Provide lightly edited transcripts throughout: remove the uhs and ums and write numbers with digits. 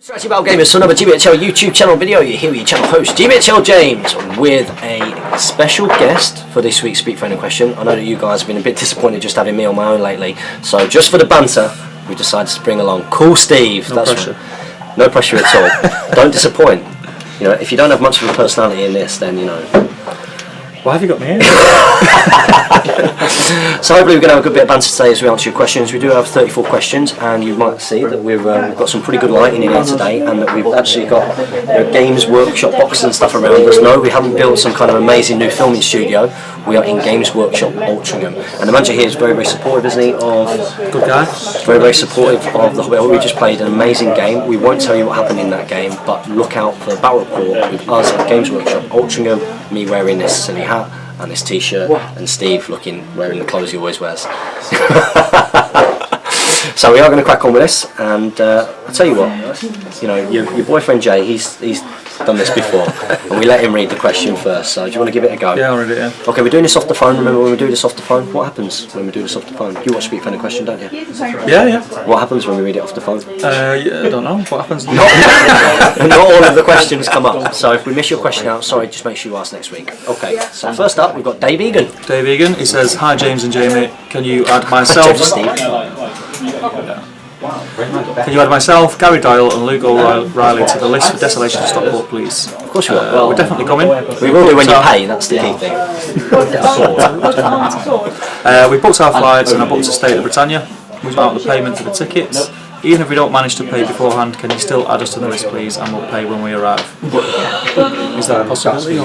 Strategy Battle Gamers, so another GBHL YouTube channel video. You're here with your channel host GBHL James with a special guest for this week's Speak Friend Question. I know that you guys have been a bit disappointed just having me on my own lately, so just for the banter we decided to bring along Cool Steve. No pressure. Right. No pressure at all. Don't disappoint. You know, if you don't have much of a personality in this, then you know. Why have you got me here? So hopefully we're going to have a good bit of banter today as we answer your questions. We do have 34 questions, and you might see that we've got some pretty good lighting in here today, and that we've actually got Games Workshop boxes and stuff around us. No, we haven't built some kind of amazing new filming studio. We are in Games Workshop Altrincham, and the manager here is very, very supportive, isn't he? Good guy. Very, very supportive of the Hobbit. We just played an amazing game. We won't tell you what happened in that game, but look out for the battle report with us at Games Workshop Altrincham. Me wearing this silly hat and this t-shirt, and Steve wearing the clothes he always wears. So we are going to crack on with this, and I'll tell you what, you know, your boyfriend Jay, he's done this before, and we let him read the question first, so do you want to give it a go? Yeah, I'll read it, yeah. Okay, we're doing this off the phone. Remember when we do this off the phone? What happens when we do this off the phone? You watch Speak Friend Question, don't you? Yeah, yeah. What happens when we read it off the phone? Yeah, I don't know. What happens? Not all of the questions come up, so if we miss your question out, sorry, just make sure you ask next week. Okay, so first up we've got Dave Egan. Dave Egan, he says, hi James and Jamie, can you add myself... Can you add myself, Gary Dial and Luke O'Reilly to the list for Desolation of Stockport, please? Of course we will. Well, we're definitely coming. We will do when you pay, that's the key thing. We booked our flights and I booked a stay at Britannia. We've got the payment for the tickets. Even if we don't manage to pay beforehand, can you still add us to the list, please, and we'll pay when we arrive? Is that a possibility?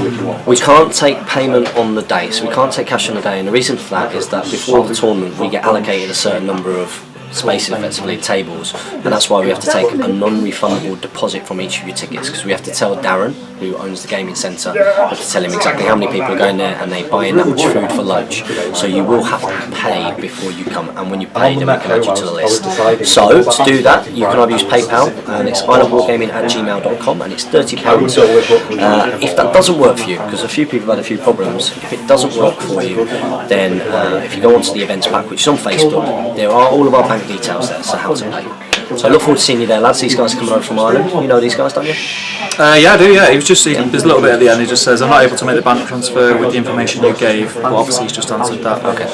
We can't take payment on the day, so we can't take cash on the day, and the reason for that is that before the tournament we get allocated a certain number of spaces, effectively tables, and that's why we have to take a non-refundable deposit from each of your tickets, because we have to tell Darren, who owns the gaming centre, we have to tell him exactly how many people are going there, and they buy in that much food for lunch, so you will have to pay before you come, and when you pay then we can add you to the list. So to do that you can either use PayPal, and it's islandwargaming@gmail.com, and it's £30. If that doesn't work for you, because a few people have had a few problems, if it doesn't work for you, then if you go onto the events pack, which is on Facebook, there are all of our bank details there, so how to pay. So I look forward to seeing you there, lads. These guys are coming over from Ireland. You know these guys, don't you? Yeah, I do, yeah. There's a little bit at the end, he just says, I'm not able to make the bank transfer with the information you gave. Well, obviously he's just answered that. Okay.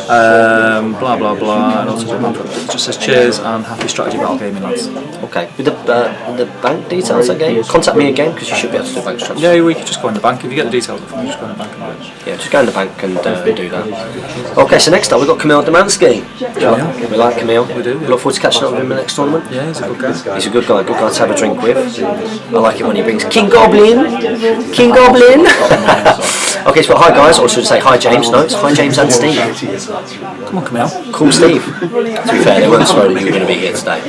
Blah, blah, blah. And also it just says, cheers and happy strategy battle gaming, lads. Okay. With the bank details again, contact me again, because you should be able to do bank transfer. Yeah, we could just go in the bank. If you get the details from me, just go in the bank and do it. Yeah, just go in the bank and do that. Okay, so next up we've got Camille Demansky. Yeah. We like Camille. We do. Yeah. Look forward to catching up with him in the next tournament. Yeah, he's a good guy. He's a good guy to have a drink with. I like it when he brings King Goblin. King Goblin. Okay, so hi guys, or should I say hi James? No, it's hi James and Steve. Come on, Camille. Cool Steve. To be fair, they weren't sure that you were going to be here today.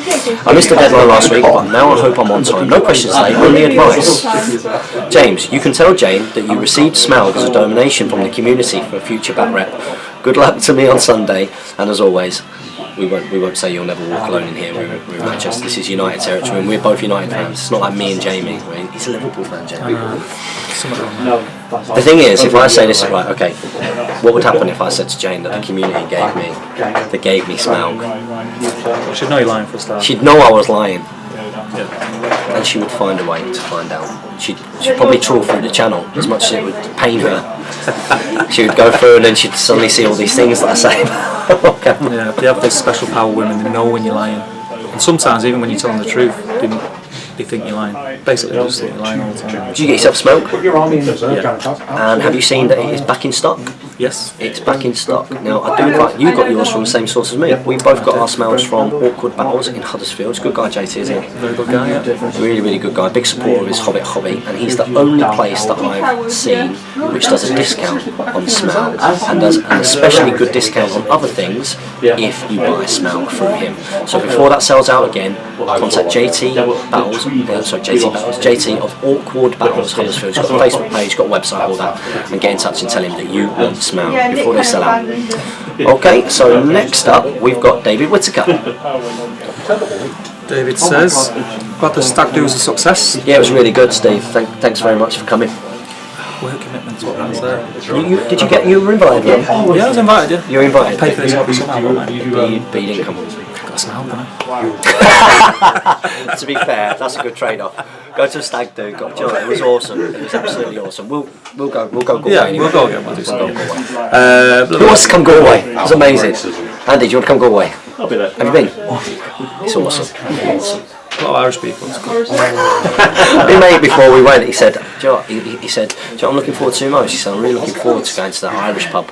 I missed the deadline last week, but now I hope I'm on time. No questions today, only advice. James, you can tell Jane that you received Smaug as a donation from the community for a future bat rep. Good luck to me on Sunday, and as always, we won't say you'll never walk alone in here. We're in Manchester. This is United territory, and we're both United fans. It's not like me and Jamie. He's a Liverpool fan, Jamie. The thing is, if I say this, right, okay, what would happen if I said to Jane that the community gave me Smaug? She'd know you're lying for a start. She'd know I was lying. Yeah. And she would find a way to find out. She'd probably trawl through the channel as much as it would pain her. She would go through and then she'd suddenly see all these things that I say. Yeah, they have those special power women, they know when you're lying. And sometimes even when you're telling the truth, they think you're lying. Basically, they just think you're lying all the time. Did you get yourself Smoke? Yeah. And have you seen that it is back in stock? Yes. It's back in stock. Now, I do like, you got yours from the same source as me. We both got our smells from Awkward Battles in Huddersfield. It's a good guy, JT, isn't he? Very good guy, yeah. Really, really good guy. Big supporter of his Hobbit hobby. And he's the only place that I've seen which does a discount on Smaug and does an especially good discount on other things if you buy Smaug through him. So before that sells out again, contact JT of Awkward Battles Huddersfield. He's got a Facebook page, got a website, all that, and get in touch and tell him that you want Smaug before they sell out. Okay, so next up we've got David Whittaker. David says, glad the stag do was a success. Yeah, it was really good, Steve. Thanks very much for coming. Work commitments, what can I say? You were invited? Yeah, I was invited, yeah. You were invited? Pay for this hobby somehow, but you didn't come. the Smaug, don't I? To be fair, that's a good trade-off. Go to a stag do. Do you know what? It was awesome. It was absolutely awesome. We'll go Galway. Yeah, anyway. we'll go again. We'll do something. Who wants to come Galway? It was amazing. Andy, do you want to come Galway? I'll be there. Have you been? It's awesome. A lot of Irish people. It's good. We made it before we went. He said, do you know what? He said, do you know what I'm looking forward to most? He said, I'm really looking forward to going to that Irish pub.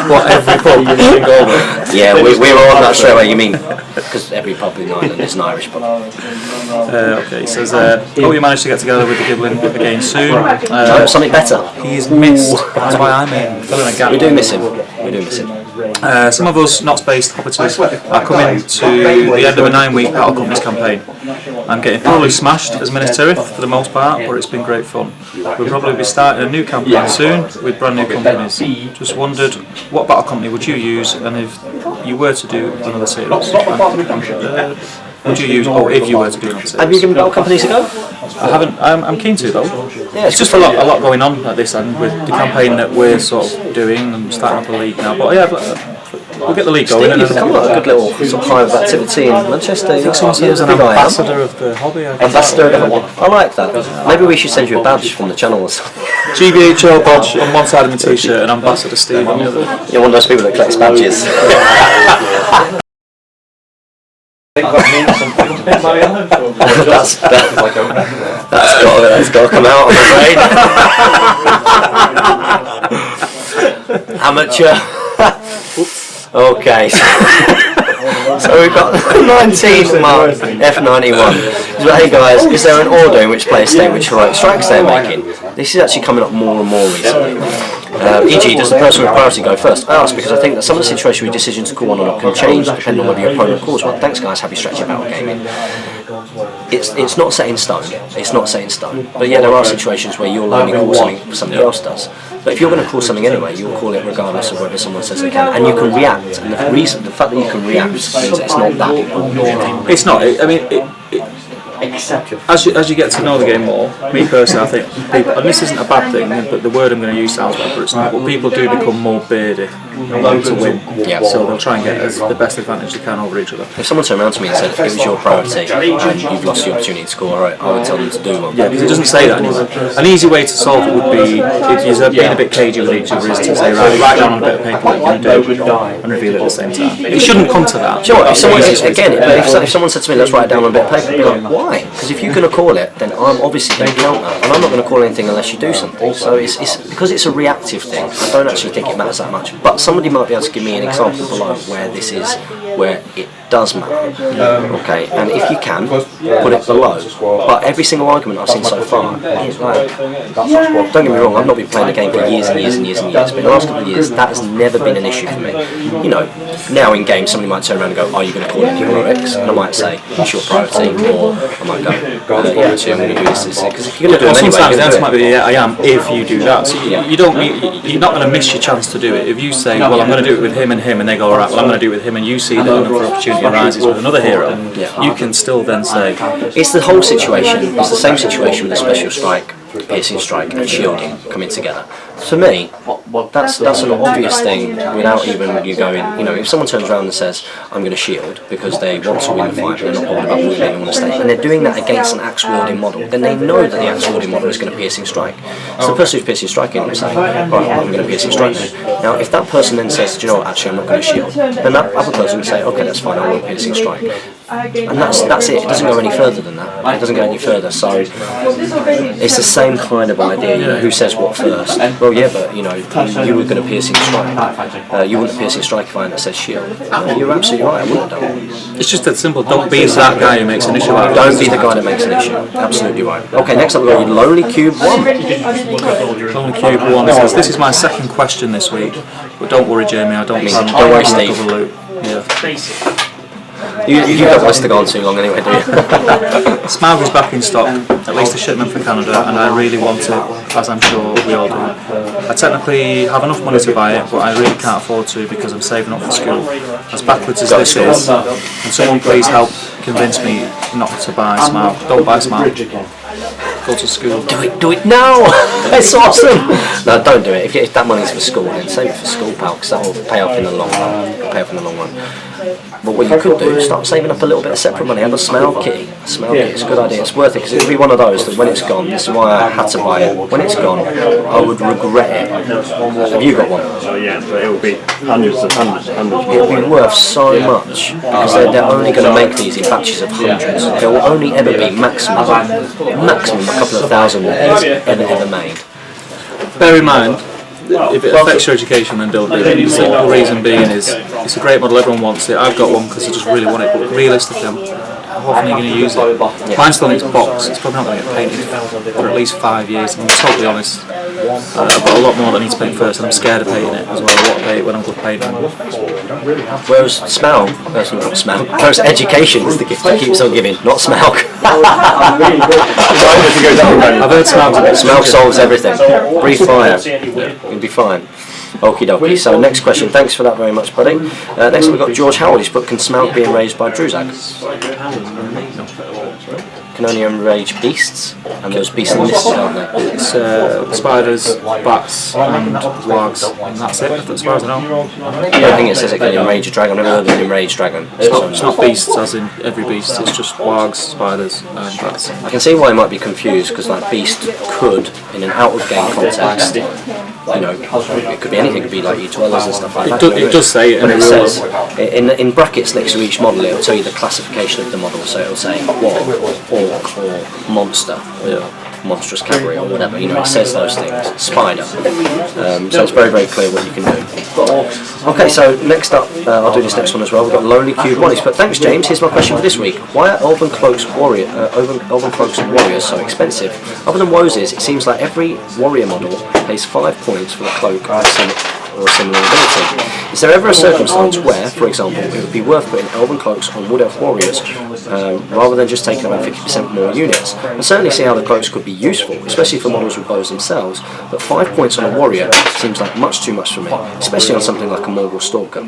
What, every pub in Galway? Yeah, we were on that straight away. You mean because every pub in Ireland is an Irish pub? Okay, he says, you managed to get together with the Giblin again soon. Something better. He is missed. That's why I'm filling a gap. We do miss him. We do miss him. Some of us not spaced hobbiters are coming to the end of a 9-week Battle Companies campaign. I'm getting thoroughly smashed as Minas Tirith for the most part, but it's been great fun. We'll probably be starting a new campaign soon with brand new companies. Just wondered, what battle company would you use, and if you were to do another series? Would you use, or if you were to do another series? Have you given battle companies a go? I haven't. I'm keen to though. Yeah, it's just a lot going on at this end with the campaign that we're sort of doing and starting up a league now. But yeah, we'll get the league going. Steve, come on, a good little sort of hive of activity in Manchester. I think someone says an ambassador of the hobby. Ambassador of the hobby. I like that. Maybe we should send you a badge from the channel or something. GBHL badge on one side of my t-shirt and Ambassador Steve on the other. You're one of those people that collects badges. That's got to come out, I'm afraid. Amateur. Okay. So we've got 19th mark, F91. So, hey guys, is there an order in which players state which heroic strikes they're making? This is actually coming up more and more recently. E.g., does the person with priority go first? I ask because I think that some of the situations with decision to call one or not can change depending on whether your opponent calls one. Thanks guys, happy strategy battle gaming. It's not set in stone. It's not set in stone. But yeah, there are situations where you'll only call something somebody else does. But if you're going to call something anyway, you'll call it regardless of whether someone says they can, and you can react. And the fact that you can react means that it's not that important. It's not. I mean, as you get to know the game more, me personally, I think people, and this isn't a bad thing, but the word I'm going to use sounds bad, but it's not. But people do become more beardy and want to win, so they'll try and get the best advantage they can over each other. If someone turned around to me and said, if it was your priority and you've lost the opportunity to score, alright, I would tell them to do one. Yeah, because it doesn't say that anywhere. An easy way to solve it would be, if you're being a bit cagey with each other, is to say, right, write down on a bit of paper what you're going to do and reveal it at the same time. It shouldn't come to that. Do you know what, if someone said to me, let's write it down on a bit of paper, I'd be like, why? Because if you're going to call it, then I'm obviously going to counter, and I'm not going to call anything unless you do something. So it's because it's a reactive thing, I don't actually think it matters that much. But somebody might be able to give me an example below where this is, where it does matter. Okay, and if you can, put it below. But every single argument I've seen so far is like, don't get me wrong, I've not been playing the game for years and years and years and years, but in the last couple of years that has never been an issue for me. You know, now in game somebody might turn around and go, are you going to call in heroics? And I might say, it's your priority, or I might go, yeah, actually I'm going to do this, because if you're going to do it anyway, sometimes the answer might be, yeah, I am, if you do that. So you're not going to miss your chance to do it. If you say, well, I'm going to do it with him, and they go, alright, well, I'm going to do it with him, and you see that another opportunity arises with another hero, you can still then say... It's the whole situation, it's the same situation with a special strike, piercing strike and shielding coming together. For me, that's an obvious thing without even you going, you know, if someone turns around and says, I'm going to shield because they want to win the fight, they're not bothered about wounding, they want to stay, and they're doing that against an axe wielding model, then they know that the axe wielding model is going to piercing strike. So the person who's piercing striking will say, right, I'm going to piercing strike then. Now, if that person then says, do you know what, actually I'm not going to shield, then that other person will say, okay, that's fine, I won't piercing strike. And that's it. It doesn't go any further than that. It doesn't go any further. So it's the same kind of idea. You know, who says what first? Well, yeah, but you know, you were going to piercing strike. You wouldn't piercing strike if I hadn't said shield. No, you're absolutely right. I wouldn't have done. It's just that simple. Don't be that guy who makes an issue out of it. Don't be the guy that makes an issue. Absolutely right. Okay, next up we've got Lonely Cube 1. Lonely Cube 1 says, this is my second question this week, but don't worry, Jamie. I don't plan. Don't worry, Steve. Yeah. You don't want us to go on too long anyway, do you? Smaug is back in stock, at least a shipment for Canada, and I really want it, as I'm sure we all do. I technically have enough money to buy it, but I really can't afford to because I'm saving up for school. As backwards as this is, can someone please help convince me not to buy Smaug? Don't buy Smaug. Go to school. Do it now! It's awesome! No, don't do it. If that money's for school, then save it for school, pal, because that will pay off in the long run. But what you could do is start saving up a little bit of separate money. Have a Smaug kitty. A Smaug kitty, it's a good idea. It's worth it because it'll be one of those that when it's gone, this is why I had to buy it. When it's gone, I would regret it. Have you got one? So yeah, but it will be hundreds. It'll be worth so much because they're only going to make these in batches of hundreds. There will only ever be maximum a couple of thousand of these ever made. Bear in mind, if it affects your education, then don't do it. The simple reason being is it's a great model, everyone wants it. I've got one because I just really want it, but realistically, how often are you going to use it? Mine still in its box, it's probably not going to get painted for at least 5 years, I'm totally honest. I've got a lot more that I need to paint first, and I'm scared of painting it as well. I want to paint it when I'm good painting. Whereas Smaug, whereas education is the gift that keeps on giving, not Smaug. I've heard Smaug solves everything. Breathe fire, you'll be fine. Okie dokie. So next question. Thanks for that very much, buddy. Next we've got George Howard. He's put, can Smaug be enraged by Druzak? Can only enrage beasts, and those beasts are listed, aren't they? It's spiders, bats, and wargs, and that's it, as far as I know. I don't think it says it can enrage a dragon. I've never heard of an enraged dragon. It's not beasts as in every beast, it's just wargs, spiders, and bats. I can see why he might be confused, because like beast could, in an out of game context, you know, it could be anything. It could be like your dwellers and stuff like that. It does say it, but it says in brackets next to each model, it'll tell you the classification of the model. So it'll say warg, orc, or monster, or monstrous cavalry, or whatever. You know, it says those things. Spider. So it's very, very clear what you can do. Okay, so next up, I'll do this next one as well. We've got Lonely Cube One. But thanks, James. Here's my question for this week: why are Elven cloaks and warriors so expensive? Other than Woses, it seems like every warrior model pays 5 points for the cloak or a similar ability. Is there ever a circumstance where, for example, it would be worth putting Elven cloaks on Wood Elf warriors rather than just taking about 50% more units? I certainly see how the cloaks could be useful, especially for models with bows themselves, but 5 points on a warrior seems like much too much for me, especially on something like a Morgul Stalker.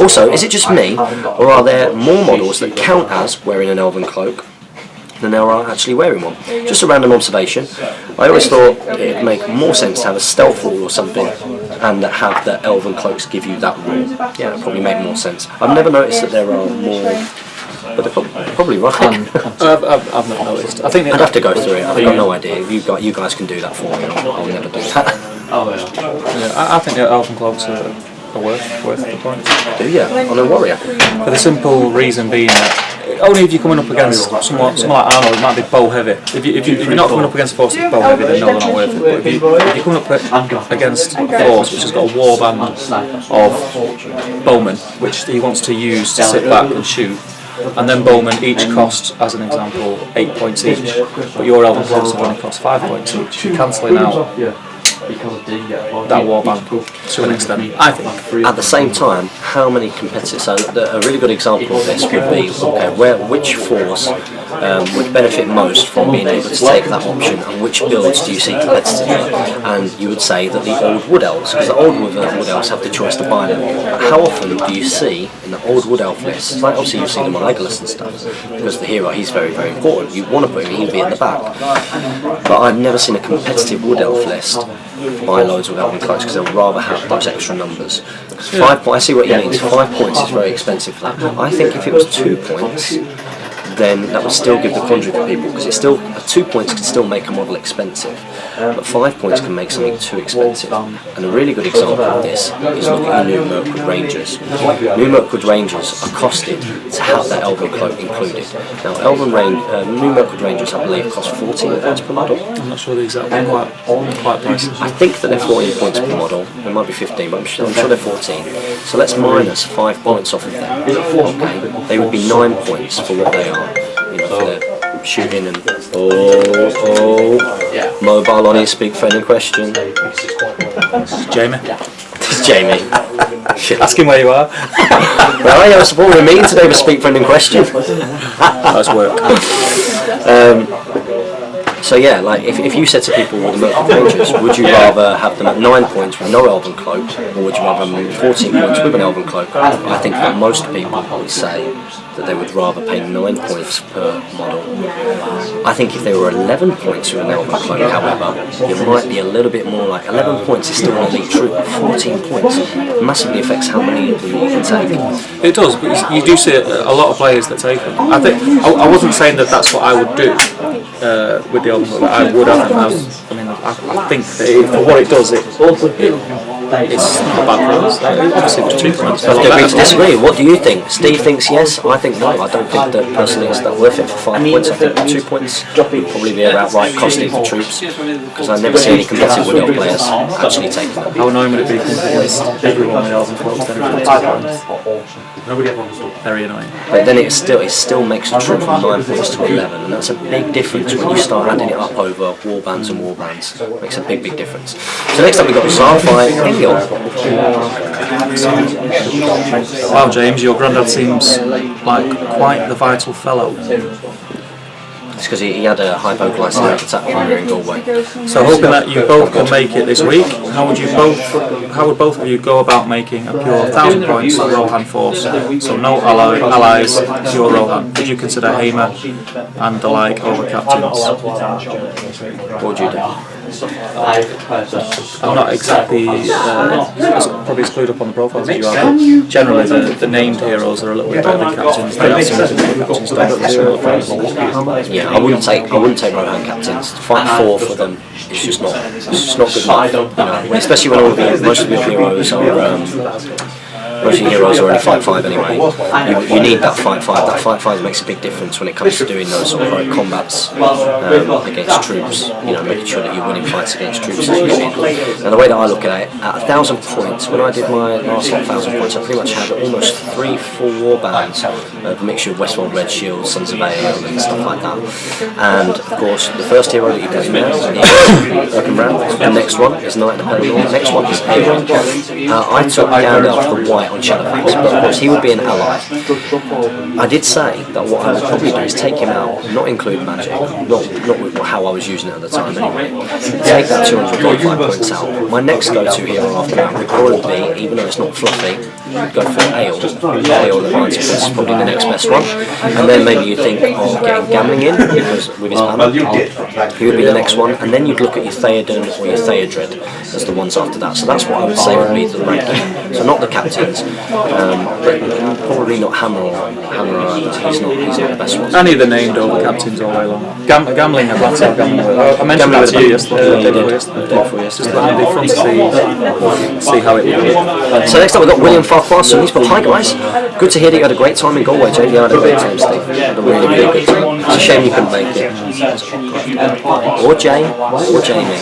Also, is it just me, or are there more models that count as wearing an Elven cloak than there are actually wearing one? Just a random observation. I always thought it'd make more sense to have a stealth rule or something, and have the Elven cloaks give you that rule. Yeah, it'd probably make more sense. I've never noticed that there are more, but they're probably right. I've not noticed. I think I'd have to go through it. I've got no idea. You guys can do that for me. I'll never do that. I think the Elven cloaks are worth the points. Do you? On a warrior? For the simple reason being that only if you're coming up against someone like Arnold, it might be bow heavy. If you're not coming up against a force that's bow heavy, then no, they're not worth it. But if you're coming up against a force which has got a warband of bowmen, which he wants to use to sit back and shoot, and then bowmen each cost, as an example, 8 points each, but your Elven cloaks have only cost 5 points each. You're cancelling out that warband to an extent, I think. At the same time, how many competitors? So a really good example of this would be which force would benefit most from being able to take that option, and which builds do you see competitively? And you would say that the old Wood Elves, because the old Wood Elves have the choice to buy them. But how often do you see in the old Wood Elf lists? Like obviously you see them on Legolas and stuff, because the hero, he's very, very important. You want to put him, he'd be at the back. But I've never seen a competitive Wood Elf list buy loads of Elven cloaks because they'll rather have those extra numbers. 5 points, I see what you mean. 5 points is very expensive for that. I think if it was 2 points, then that would still give the quandary for people, because it's still 2 points can still make a model expensive, but 5 points can make something too expensive. And a really good example of this is looking at New Mirkwood Rangers. New Mirkwood Rangers are costed to have that Elven cloak included. Now, New Mirkwood Rangers, I believe, cost 14 points per model. I'm not sure the exact one, quite pricey. I think that they're 14 points per model. It might be 15, but I'm sure they're 14. So let's minus 5 points off of them. Okay, they would be 9 points for what they are. You know, for their shooting and mobile on his speak friendly question. Jamie. It's Jamie. Shit. Ask him where you are. Well, I was supporting a meeting today with speak friendly question. That's work. So yeah, like if you said to people with the Mirkwood Rangers, would you rather have them at 9 points with no Elven cloak, or would you rather have them at 14 points with an Elven cloak? I think that most people would say that they would rather pay 9 points per model. I think if they were 11 points with an Elven cloak, however, it might be a little bit more like 11 points is still an elite troop, 14 points massively affects how many of them you can take. It does, but you do see a lot of players that take them. I think I wasn't saying that that's what I would do with the Elven cloak. I would have them as, I think that for what it does, it's not a bad price. Obviously, it's cheap ones. I agree to disagree. What do you think? Steve thinks yes. I think no. I don't think that personally it's that worth it for 5 points. I think 2 points would probably be about right costing for troops, because I never see any competitive Wood Elf players actually taking them. How annoying would it be against everyone with Elven cloaks? Very annoying. But then it still makes a troop from 9 points to 11, and that's a big difference when you start adding it up over warbands and warbands. It makes a big difference. So next up we've got Sci-Fi Engel. Wow, James, your granddad seems like quite the vital fellow. It's because he had a hypoglycemic attack while we were in Galway. So hoping that you both can make it this week, how would both of you go about making a pure 1,000 points Rohan force? So no allies, pure Rohan. Would you consider Hamer and the like over captains? What would you do? I'm not exactly probably screwed up on the profiles that you are, but generally the named heroes are a little bit better than captains. They have some captains don't. Yeah, I wouldn't take Rohan captains. Fight 4 for them is just not good enough. You know, especially when most of your heroes are. Most of your heroes are only 5/5 anyway. You need that 5/5. That 5/5 makes a big difference when it comes to doing those sort of heroic combats against troops. You know, making sure that you're winning fights against troops. Now the way that I look at it, at 1,000 points, when I did my last 1,000 points, I pretty much had almost 3 full warbands, a mixture of Westworld Red Shield, Sons of Ale, and stuff like that. And of course, the first hero that you play now is Oaken Brown. The next one is Knight of the Pelennor. The next one is Aegon. I took Gandalf the White on Shadowfax, but of course he would be an ally. I did say that what I would probably do is take him out, not include magic, not with how I was using it at the time anyway. Take that 245 points out. My next go-to hero after that would probably be, even though it's not fluffy, go for Ale. Ale Advanced is probably the next best one. And then maybe you think of getting Gambling in, because with his banner, he would be the next one. And then you'd look at your Theoden or your Theodred as the ones after that. So that's what I would say would be the ranking. So not the captains, but probably not Hammer either. He's not the best one. Any of the named over captains all day long. Gambling, I mentioned that to you yesterday. Just let me do front see how it works. So next up we've got William Farquhar. So he's put, hi guys, good to hear that you had a great time in Galway, Jay. Yeah, I had a great time, Steve. I had a really good time. It's a shame you couldn't make it. Or Jay, or Jamie.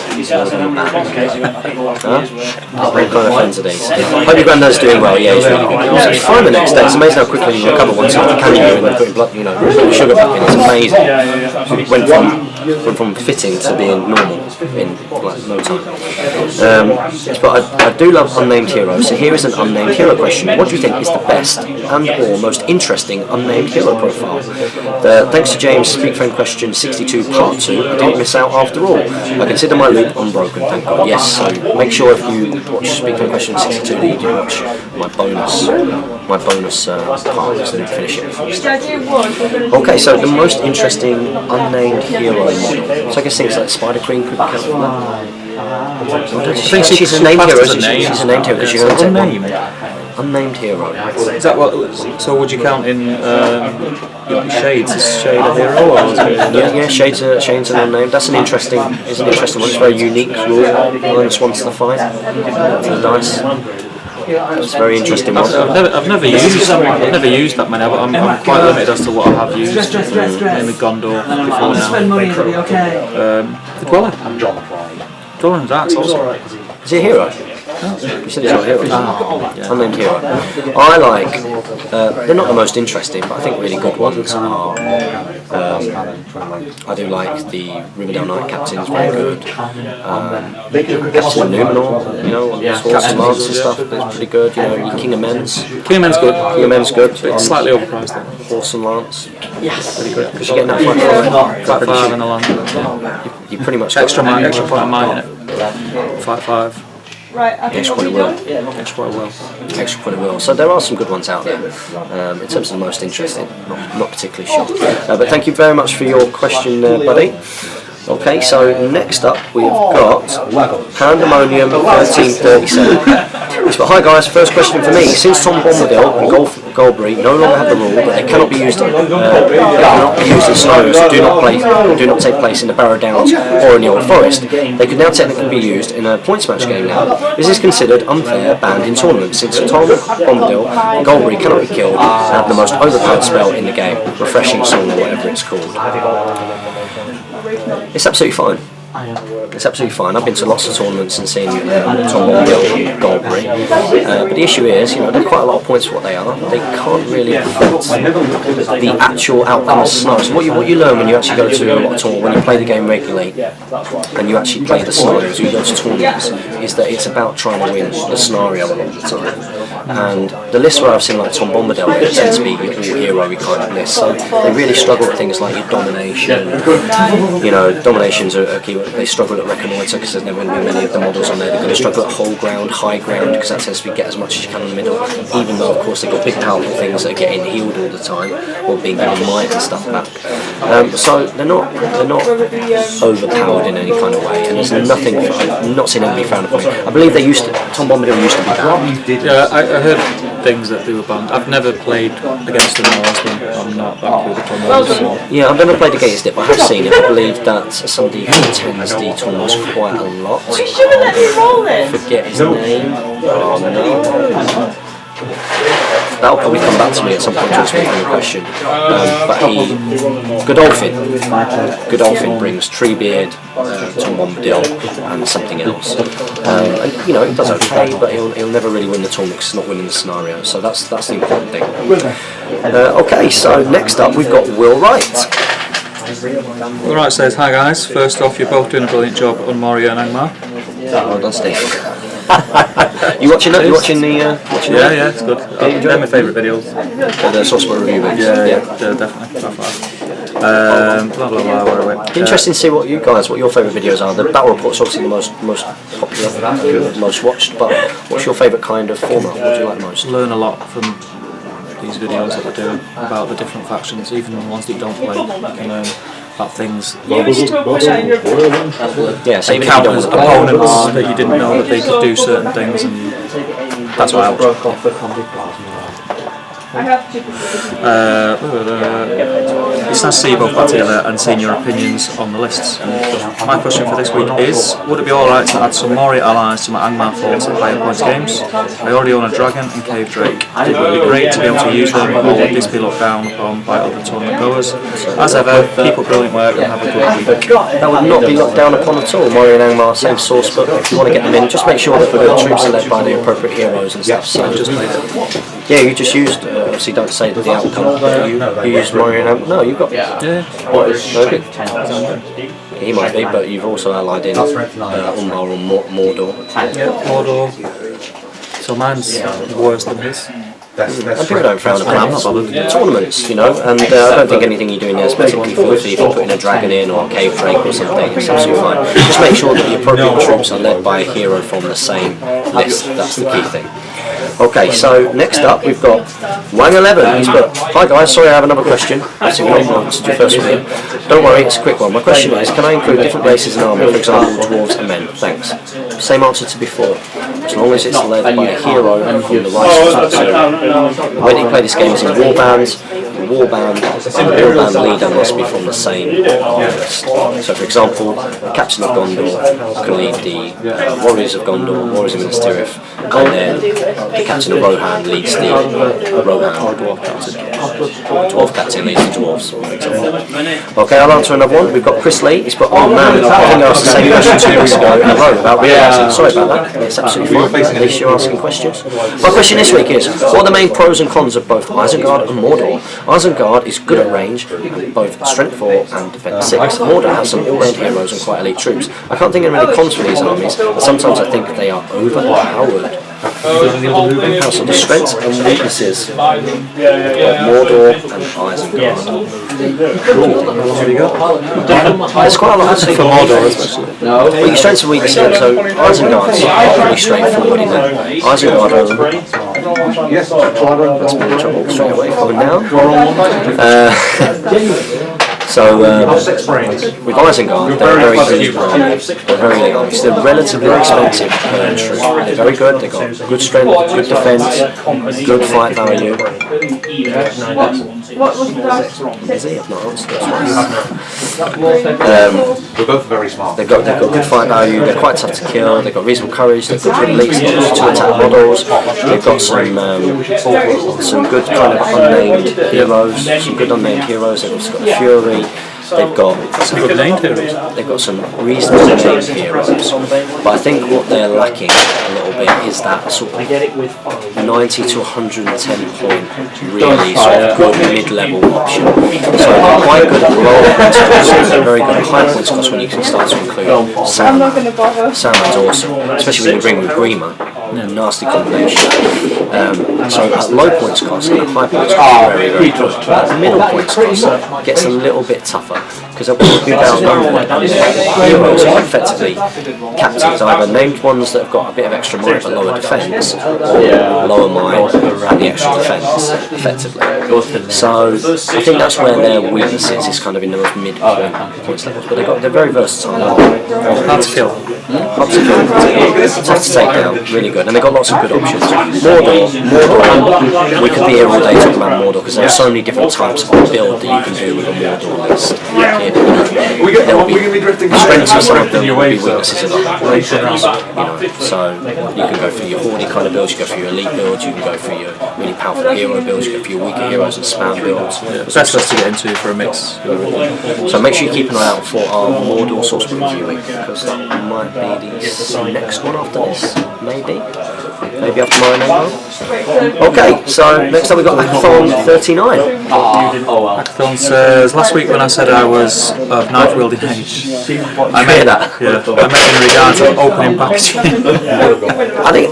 What kind of friends are these? Hope your granddad's doing well. Yeah, he's really good. So he's fine the next day. It's amazing how quickly you recover once after canning you and putting blood, putting sugar back in. It's amazing. It went from fitting to being normal in like no time. But I do love unnamed heroes. So here is an unnamed hero question. What do you think is the best and or most interesting unnamed hero profile? Thanks to James' Speak Friend question 62 part 2. I didn't miss out after all. I consider my loop unbroken, thank God. Yes, so make sure if you watch Speak Friend question 62 that you do watch my bonus part and finish it before you start. Okay, so the most interesting unnamed hero model. So I guess things like Spider Queen could count for that. She's a named hero. She's a named hero because she's going to take unnamed hero. Is that what? So would you count in Shades? Is Shade a hero or is it? Yeah, Shade's an unnamed. That's an interesting one. It's a very unique rule. -1 to the fight to the dice. It's a very interesting one. I've never used that many, but I'm quite limited as to what I have used. Mainly Gondor before now. The Dweller. Dweller and Dark's also. Is he a hero? You said he's not a hero. Unnamed hero. I like, they're not the most interesting, but I think really good ones are, I do like the Rivendell Knight captains, very good. Captain Numenor, Horse and Lance and stuff, it's pretty good. King of Men's. King of Men's good. King of Men's good. It's slightly overpriced though. Horse and Lance. Yes. Pretty good. Because you're getting that 5/5 and a land. You pretty much extra point on mine in it. 5/5. Right, I think Extra what point we will. done? Extra point will. Extra point will. So there are some good ones out there. In terms of the most interesting, not particularly sure. But thank you very much for your question, buddy. Okay, so next up we've got Pandemonium 1337. He's got, hi guys, first question for me. Since Tom Bombadil and Goldberry no longer have the rule that they cannot be used in scenarios that do not take place in the Barrow Downs or in the Old Forest, they could now technically be used in a points match game now. Is this considered unfair, banned in tournaments, since Tom Bombadil and Goldberry cannot be killed and have the most overpowered spell in the game, refreshing song or whatever it's called? It's absolutely fine. It's absolutely fine. I've been to lots of tournaments and seen Tom Bombadil and Goldberry. But the issue is, they're quite a lot of points for what they are. They can't really affect the actual outcome of scenarios. So what you learn when you actually go to a lot of tournaments, when you play the game regularly, and you actually play the scenarios, you go to tournaments, is that it's about trying to win the scenario a lot of the time. And the lists where I've seen like Tom Bombadil, they tend to be your all-hero kind of lists. So they really struggle with things like your domination. Dominations are key. They struggle at reconnoitre because there's never going to be many of the models on there. They're going to struggle at whole ground, high ground, because that tends to be get as much as you can in the middle. Even though, of course, they've got big powerful things that are getting healed all the time, or being given might and stuff back. So they're not overpowered in any kind of way. And there's nothing. I've not seen anybody frown upon. I believe Tom Bombadil used to be banned. Yeah, I heard things that they were banned. I've never played against them or as them. I'm not that good at tournaments. Yeah, I've never played against it, but I have seen it. I believe that somebody who attends the tournaments quite a lot. We should have let me roll I this. forget his name. Oh no. That'll probably come back to me at some point to explain the question. But Godolphin brings Treebeard, Tom Bombadil, and something else. And he does okay, but he'll never really win the tournament because he's not winning the scenario. So that's the important thing. Okay, so next up we've got Will Wright. Will Wright says, hi guys, first off, you're both doing a brilliant job on Moria and Angmar. Well done, Steve. You watching that? You watching the? Yeah, it's good. They're my favourite videos. The Sorcerous review videos. Yeah, they're definitely. Blah blah blah. Where are we? Interesting to see what your favourite videos are. The battle report's obviously the most popular, most watched. But what's your favourite kind of format? What do you like most? Learn a lot from these videos that they do about the different factions, even the ones that you don't play. You can learn about things. Yeah, so even Encounters opponents that you didn't know that they could do certain things, and that's why I watch. It's nice to see you both back together and seeing your opinions on the lists. My question for this week is, would it be alright to add some Moria allies to my Angmar force at higher points games? I already own a dragon and cave drake. It would be great to be able to use them, or would this be looked down upon by other tournament goers? As ever, keep up brilliant work and have a good week. That would not be looked down upon at all. Moria and Angmar, same source, but if you want to get them in, just make sure that the troops are led by the appropriate heroes and stuff. So Just played it. yeah, you just used. Obviously, don't say the outcome. But you used Moria and Angmar. No, you've got. Okay. He might be, but you've also allied in Unnamed or Mordor. Yeah, Mordor. So mine's worse than his. And people don't frown upon tournaments, and I don't think anything you're doing there is particularly filthy. If you're putting a dragon in or a cave drake or something, it's absolutely fine. Just make sure that the appropriate troops are led by a hero from the same list. That's the key thing. Okay, so next up we've got Wang11. He's put, hi guys, sorry I have another question. Let's see if we can answer your first one here. Don't worry, it's a quick one. My question is, can I include different races in army, for example, dwarves and men? Thanks. Same answer to before. As long as it's led by a hero from the right side. When you play this game, it's in warbands. The warband leader must be from the same list. So, for example, the Captain of Gondor can lead the Warriors of Gondor, Warriors of Minas Tirith, and then the Captain of Rohan leads the Rohan Dwarf Captain leads the Dwarves, for example. Okay, I'll answer another one. We've got Chris Lee. He's put, oh man, I think I asked the same question 2 weeks ago in a row without realising. Sorry about that. It's absolutely fine. At least you're asking questions. My question this week is, what are the main pros and cons of both Isengard and Mordor? Isengard is good at range, both strength 4 and defense 6. Mordor has some all-round heroes and quite elite troops. I can't think of any cons for these armies, but sometimes I think they are overpowered. So the strengths and weaknesses of Mordor and Isengard. There's quite a lot actually for Mordor, especially. But your strengths and weaknesses, so Isengard's pretty straightforward, isn't it? Isengard that's been in trouble straight away coming down. So with Isengard, they're very good. They're very legal. They're relatively expensive per troop. They're very good. They've got good strength, good defence, good fight value. Is he? I've not answered this one. We're both very smart. They've got good fight value. They're quite tough to kill. They've got reasonable courage. They've got good leaks to attack models. They've got some good kind of unnamed heroes. Some good unnamed heroes. They've also got the Fury. They've got some good named heroes. They've got some reasonable named heroes. But I think what they're lacking a little bit is that sort of 90 to 110 point really sort of good mid-level option. So they're quite good at low points cost. They're very good at high points cost when you can start to include Sauron's awesome, especially when you bring with Grima. Nasty combination. So at low points cost and at high points cost, very, very good. At middle points cost, gets a little bit tougher because they'll probably be outnumbered and heroes are effectively captains, either named ones that have got a bit of extra might but lower defence, or lower might and the extra defence, effectively. So I think that's where their weakness is kind of in those mid-points levels, but they're very versatile. Hard to kill. Tough to take down, really good, and they've got lots of good options. Mordor, we could be here all day talking about Mordor because there are so many different types of build that you can do with a Mordor list. There will be strengths of some of them, will be weaknesses of others. So you can go for your Horde kind of builds, you go for your elite builds, you can go for your really powerful hero builds, you go for your weaker heroes and spam builds. Best list to get into for a mix. So make sure you keep an eye out for our Mordor source book review week because that might be the next one after this, maybe after my name. Okay, so next up we've got Hackathon 39. Hackathon says, last week when I said I was of knife wielding age, I meant in regards to opening packaging. I think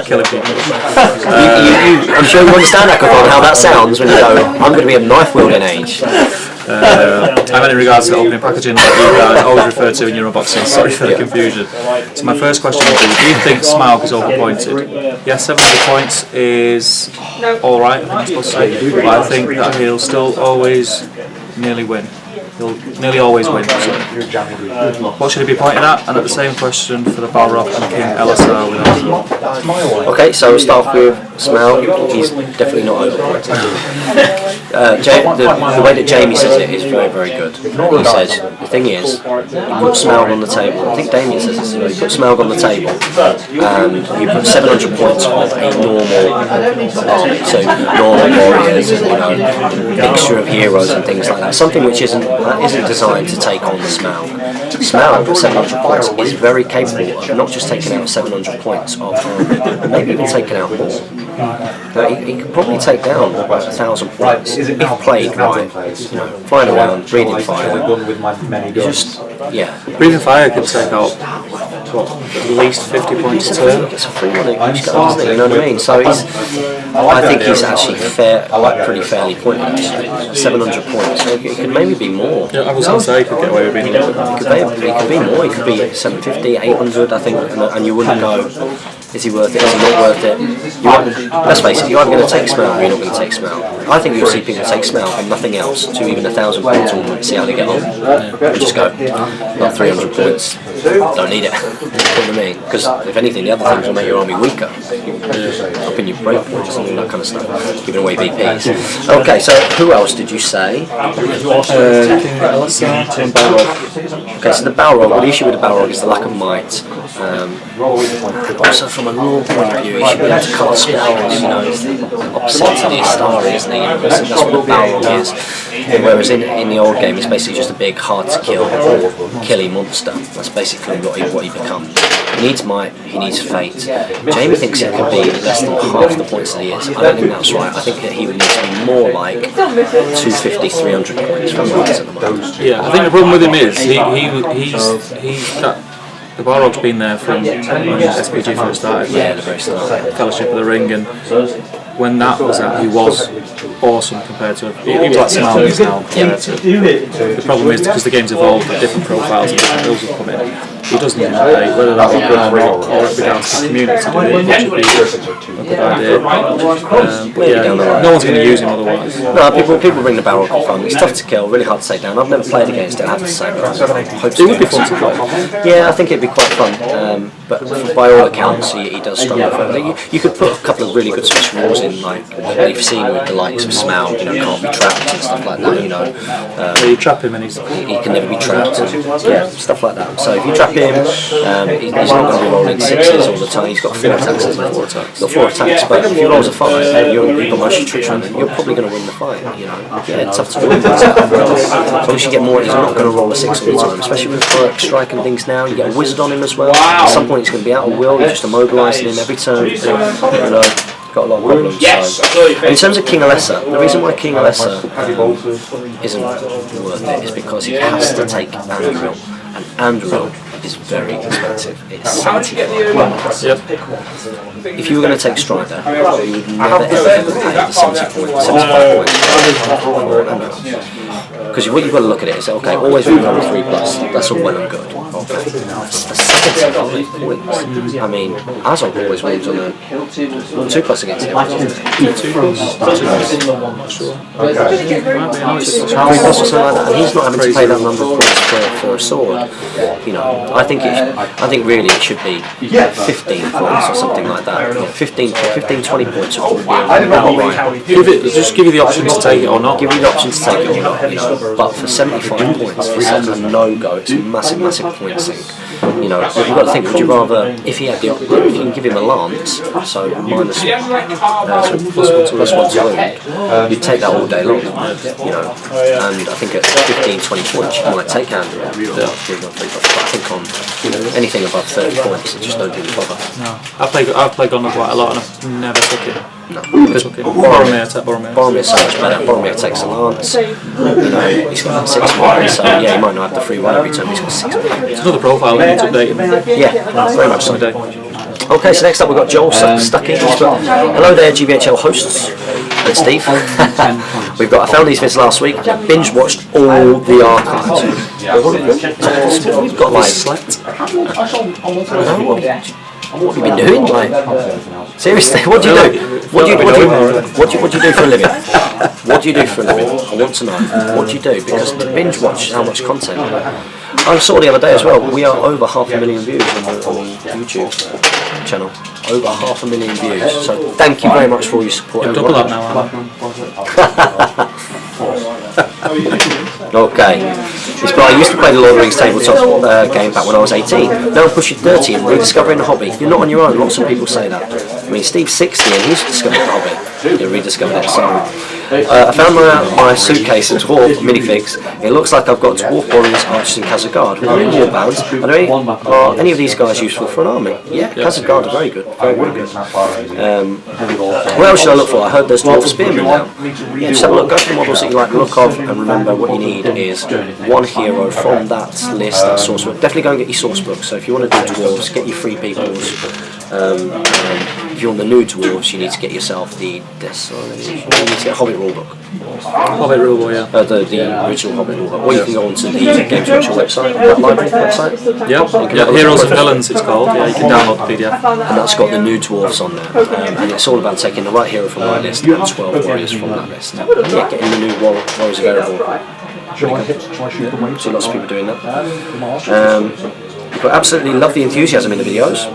Killing people. I'm sure you understand Hackathon, how that sounds when you go, I'm going to be of knife wielding age. I meant in regards to opening packaging that you guys always refer to in your unboxing. Sorry for the confusion. So my first question would be, do you think Smaug is overpointed? Yes, 700 points is alright, I suppose to say, but I think that he'll still always nearly win. He'll nearly always win. So what should he be pointed at? And at the same question for the Balrog and King Elisar with Okay, so we'll start off with Smaug. He's definitely not overpointed. The way that Jamie says it is very, very good. He says, the thing is, you put Smaug on the table, I think Damien says this, you put Smaug on the table and you put 700 points of a normal army, so normal warriors and mixture of heroes and things like that, something which isn't designed to take on Smaug. Smaug at 700 points is very capable of not just taking out 700 points of army, but maybe even taking out more. He could probably take down 1,000 points if played right. Flying around, breathing fire. Breathing fire could take out at least 50 points a turn. It's a free one each go, isn't it? You know what I mean? So I think he's actually pretty fairly pointed actually. 700 points. So it could maybe be more. Yeah, I was going to say he could get away with being a little bit. It could be more. It could be 750, 800, I think, and you wouldn't go, is he worth it, is he not worth it? Let's face it, you're either going to take Smaug or you're not going to take Smaug. I think you'll see people take Smaug and nothing else to even 1,000 points and see how they get on. And just go, not 300 points, don't need it. You know what I mean? Because if anything, the other things will make your army weaker. Upping your break points and all that kind of stuff. Giving away VPs. Okay, so who else did you say? King Elisar and Balrog. Okay, so the Balrog, the issue with the Balrog is the lack of might. Also from a lore point of view, he should be able to cast spells, he's the opposite to the Astari, isn't he? So that's what the Balrog is. Whereas in the old game, he's basically just a big, hard to kill, killy monster. That's basically what he becomes. He needs might, he needs fate. Jamie thinks it could be less than half the points that he is. I don't think that's right. I think that he would need to be more like 250, 300 points from Rise at the moment. Yeah, I think the problem with him is he's that the Balrog's been there from when SBG first started. Yeah, the very start. Fellowship of the Ring, and when that was out, he was awesome compared to. He was like Smaug is now compared to. The problem is because the game's evolved, different profiles and different builds have come in. He doesn't even play, whether that would run or not, or it be down to the community to do it, which would be a good idea. But yeah, no one's going to use him otherwise. No, people bring the Balrog for fun. It's tough to kill, really hard to take down. I've never played against it, I have to say, but I hope It would be fun to play. Yeah, I think it'd be quite fun. But by all accounts, he does struggle with it. You could put a couple of really good Swiss rules in, like you've seen with the likes of Smaug, can't be trapped and stuff like that. So you trap him and he can never be trapped. Yeah, stuff like that. So if you trap him, he's not going to be rolling sixes all the time. He's got 4 attacks, isn't he? He's got 4 attacks, but if he rolls a 5 and you've got most tricks, you're probably going to win the fight. Yeah, it's tough to win. So we should get more. He's not going to roll a 6 all the time, especially with cloak, strike and things now. You get a wizard on him as well. At some point, he's going to be out of will. You're just immobilising him every turn. Got a lot of problems. So. In terms of King Alessa, the reason why King Alessa isn't worth it is because he has to take Anduril, and Anduril is very expensive. It's 75 points. If you were going to take Strider, you would never ever pay the 75 points. Because what you've got to look at it is, okay, always win number 3+. That's all well and good. Okay. The 75 points. I mean, Azog always wins on a 2+ against him. 3+ or something like that, and he's not having to pay that number of points for a sword. I think really it should be 15 points or something like that. 15, 20 points would be about right. Just give you the option to take it or not. Give you the option to take it or not, But for 75 points, it's a no-go. It's a massive point sink. You've got to think, would you rather, if you can give him a lance, so minus +1 to wound, you'd take that all day long, and I think at 15, 20 points you might take Andrew, but I think on anything above 30 points, just don't really bother. No, I've played Gondor quite a lot and I've never took it. No, Boromir's so much better. Boromir takes a lance. He's got 6 points, so yeah, he might not have the free one every time. He's got 6 points. It's another profile we need to update him. Yeah, very much so. Okay, so next up we've got Joel Stuckey. Hello there, GBHL hosts. And Steve. I found these vids last week. I binge watched all the archives. We've got what have you been doing? Seriously, what do you do? What do you do for a living? What do you do for a living? I want to know. What do you do? Because to binge watch how much content. I saw the other day as well. We are over 500,000 views on the YouTube channel. Over 500,000 views. So thank you very much for all your support. Double that now. Okay. I used to play the Lord of the Rings tabletop game back when I was 18. Now I'm pushing 30 and rediscovering the hobby. You're not on your own. Lots of people say that. I mean, Steve's 60 and he's discovered the hobby. He rediscovered it. So I found my suitcase of dwarf minifigs. It looks like I've got dwarf warriors, archers, and Khazad-Guard. Warbands. Are any of these guys useful for an army? Yeah, Khazad-Guard are very good. Very good. What else should I look for? I heard there's dwarf spearmen now. Yeah, just have a look. Go for the models that you like the look of, and remember what you need is one hero from that list, that source book. Definitely go and get your source book. So if you want to do dwarves, get your free peoples. If you want the new dwarves, you need to get yourself the you need to get a Hobbit rulebook. Hobbit rulebook, yeah. The original Hobbit rulebook. Or you can go onto the Games Workshop website, that library website. Yeah, Heroes and Villains it's called. Yeah, you can download the PDF. And that's got the new dwarves on there. And it's all about taking the right hero from my list and 12 warriors from that list. Yeah, getting the new warriors available. See lots of people doing that. But absolutely love the enthusiasm in the videos.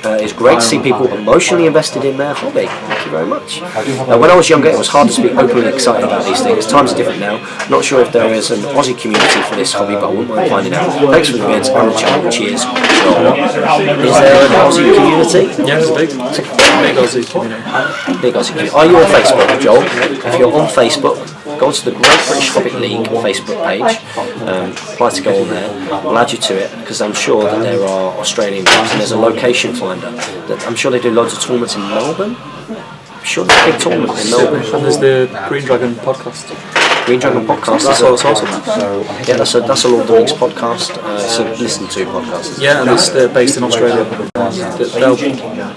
It's great to see people emotionally invested in their hobby. Thank you very much. When I was younger, it was hard to speak openly excited about these things. Times are different now. Not sure if there is an Aussie community for this hobby, but I wouldn't mind finding out. Thanks for the vids and the channel. Cheers. Is there an Aussie community? Yeah, it's a big Aussie community. Big Aussie community. Are you on Facebook, Joel? If you're on Facebook, go to the Great British Hobbit League Facebook page. Apply to go on there. I'll add you to it because I'm sure that there are Australian groups and there's a location finder. I'm sure they do loads of tournaments in Melbourne. I'm sure there's a big tournament in Melbourne. And there's the Green Dragon podcast. Green Dragon podcast. That's awesome. Yeah, that's a Lord of the Rings podcast. It's a listen to podcast. Yeah, and they're based in Australia.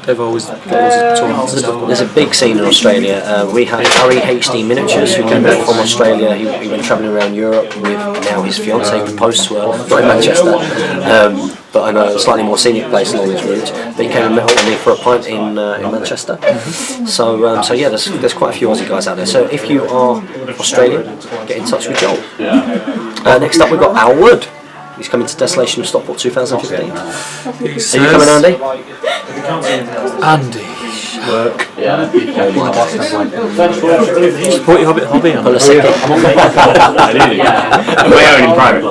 They've always got loads of tournaments and stuff. There's a big scene in Australia. We have Harry HD Miniatures, who came back from Australia. He went travelling around Europe with now his fiancée proposed to her, not in Manchester, but I know a slightly more scenic place along his route. But he came and met up with me for a pint in Manchester. So yeah, there's quite a few Aussie guys out there. So if you are Australian, get in touch with Joel. Next up we've got Al Wood. He's coming to Desolation of Stockport 2015. Are you coming, Andy? Andy. Work. Yeah. Support your Hobbit hobby. Pull a sickie. I do. I'm my own in private.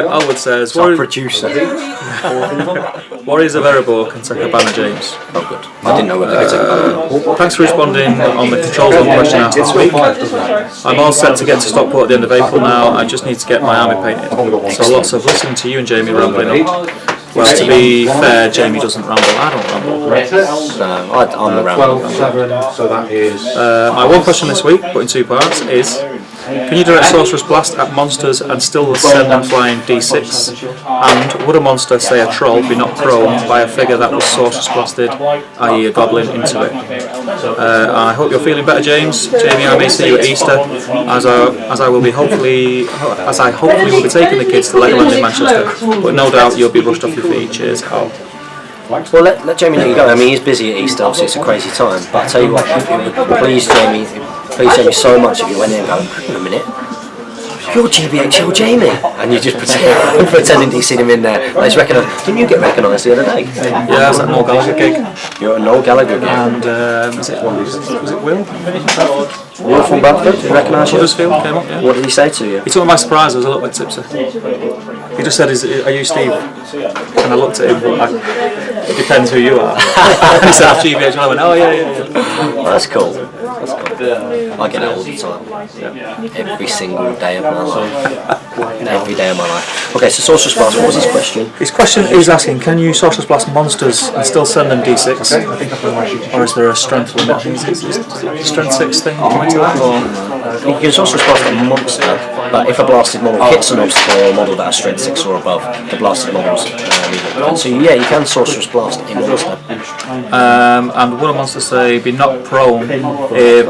Alwood says, Producer. Warriors of Erebor can take a banner, James. Oh, good. I didn't know whether they could take a banner. Thanks for responding on the controls on question asked last week. I'm all set to get to Stockport at the end of April now. I just need to get my army painted. So lots of listening to you and Jamie rambling on. Well, to be fair, Jamie doesn't ramble. I don't ramble. No, I'm the rambler. 12-7, so that is... My one question this week, but in two parts, is: can you direct Sorcerous Blast at monsters and still send them flying D6? And would a monster, say a troll, be knocked prone by a figure that was Sorcerous Blasted, i.e. a goblin, into it? I hope you're feeling better, James. Jamie, I may see you at Easter, as I will be hopefully will be taking the kids to Legoland in Manchester. But no doubt you'll be rushed off your feet. Cheers, Carl. Well, let Jamie know you go. I mean, he's busy at Easter, obviously it's a crazy time. But I'll tell you what, it would please Jamie so much if you went in and go, hang on a minute, you're GBHL Jamie, and you just pretending to see him in there. Like, didn't you get recognised the other day? Yeah, I was at Noel Gallagher gig. You're at Noel Gallagher gig. And was it Will? Will from Bradford, did you recognise you? Huddersfield came up, yeah. What did he say to you? He took me by surprise. I was a little bit tipsy. He just said, "Are you Steve?" And I looked at him. It depends who you are. And he said, "GBH." And I went, "Oh yeah." Well, that's cool. That's cool. I get it all the time. Every single day of my life. Every day of my life. Okay, so Sorcerous Blast, what was his question? His question is asking, can you Sorcerous Blast monsters and still send them D6? Or is there a strength limit? Is it strength 6 thing? You can Sorcerous Blast a monster, but if a blasted model hits an obstacle or a model that has strength 6 or above, the blasted models immediately. So yeah, you can Sorcerous Blast a monster. And would a monster say be knocked prone if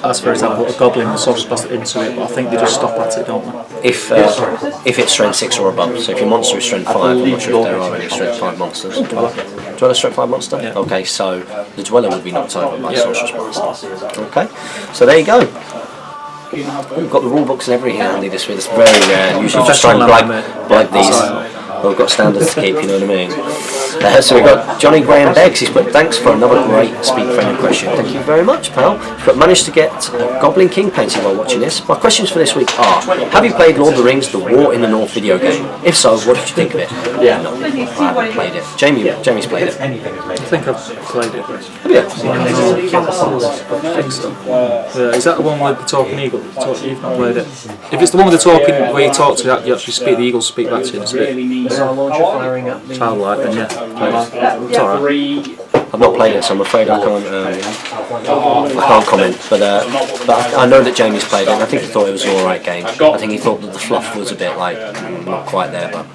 as for example a goblin was Sorcerous Blasted into it, but I think they just stop at it, don't they? If it's strength 6 or above, so if your monster is strength 5, I'm not sure if there are any strength 5 monsters. Dweller strength 5 monster? Yeah. Okay, so the Dweller would be knocked over by Sorcerous Blast. Okay, so there you go. We've got the rule books and everything handy this week. It's very rare. Usually just try and blag these. We've got standards to keep, you know what I mean? So we've got Johnny Graham Beggs. He's put, thanks for another great speak-friendly question. Thank you very much, pal. But managed to get Goblin King painted while watching this. My questions for this week are: have you played Lord of the Rings: The War in the North video game? If so, what did you think of it? Yeah. No, I haven't played it. Jamie's played it. I think I've played it. Have you? I think so. Is that the one with the talking eagle? You've not played it. If it's the one with the talking, where you talk to that, you actually speak. The eagles speak back to you. It's a bit childlike, then yeah. It's alright. I've not played it, so I'm afraid I can't comment. But I know that Jamie's played it, and I think he thought it was an alright game. I think he thought that the fluff was a bit like not quite there, but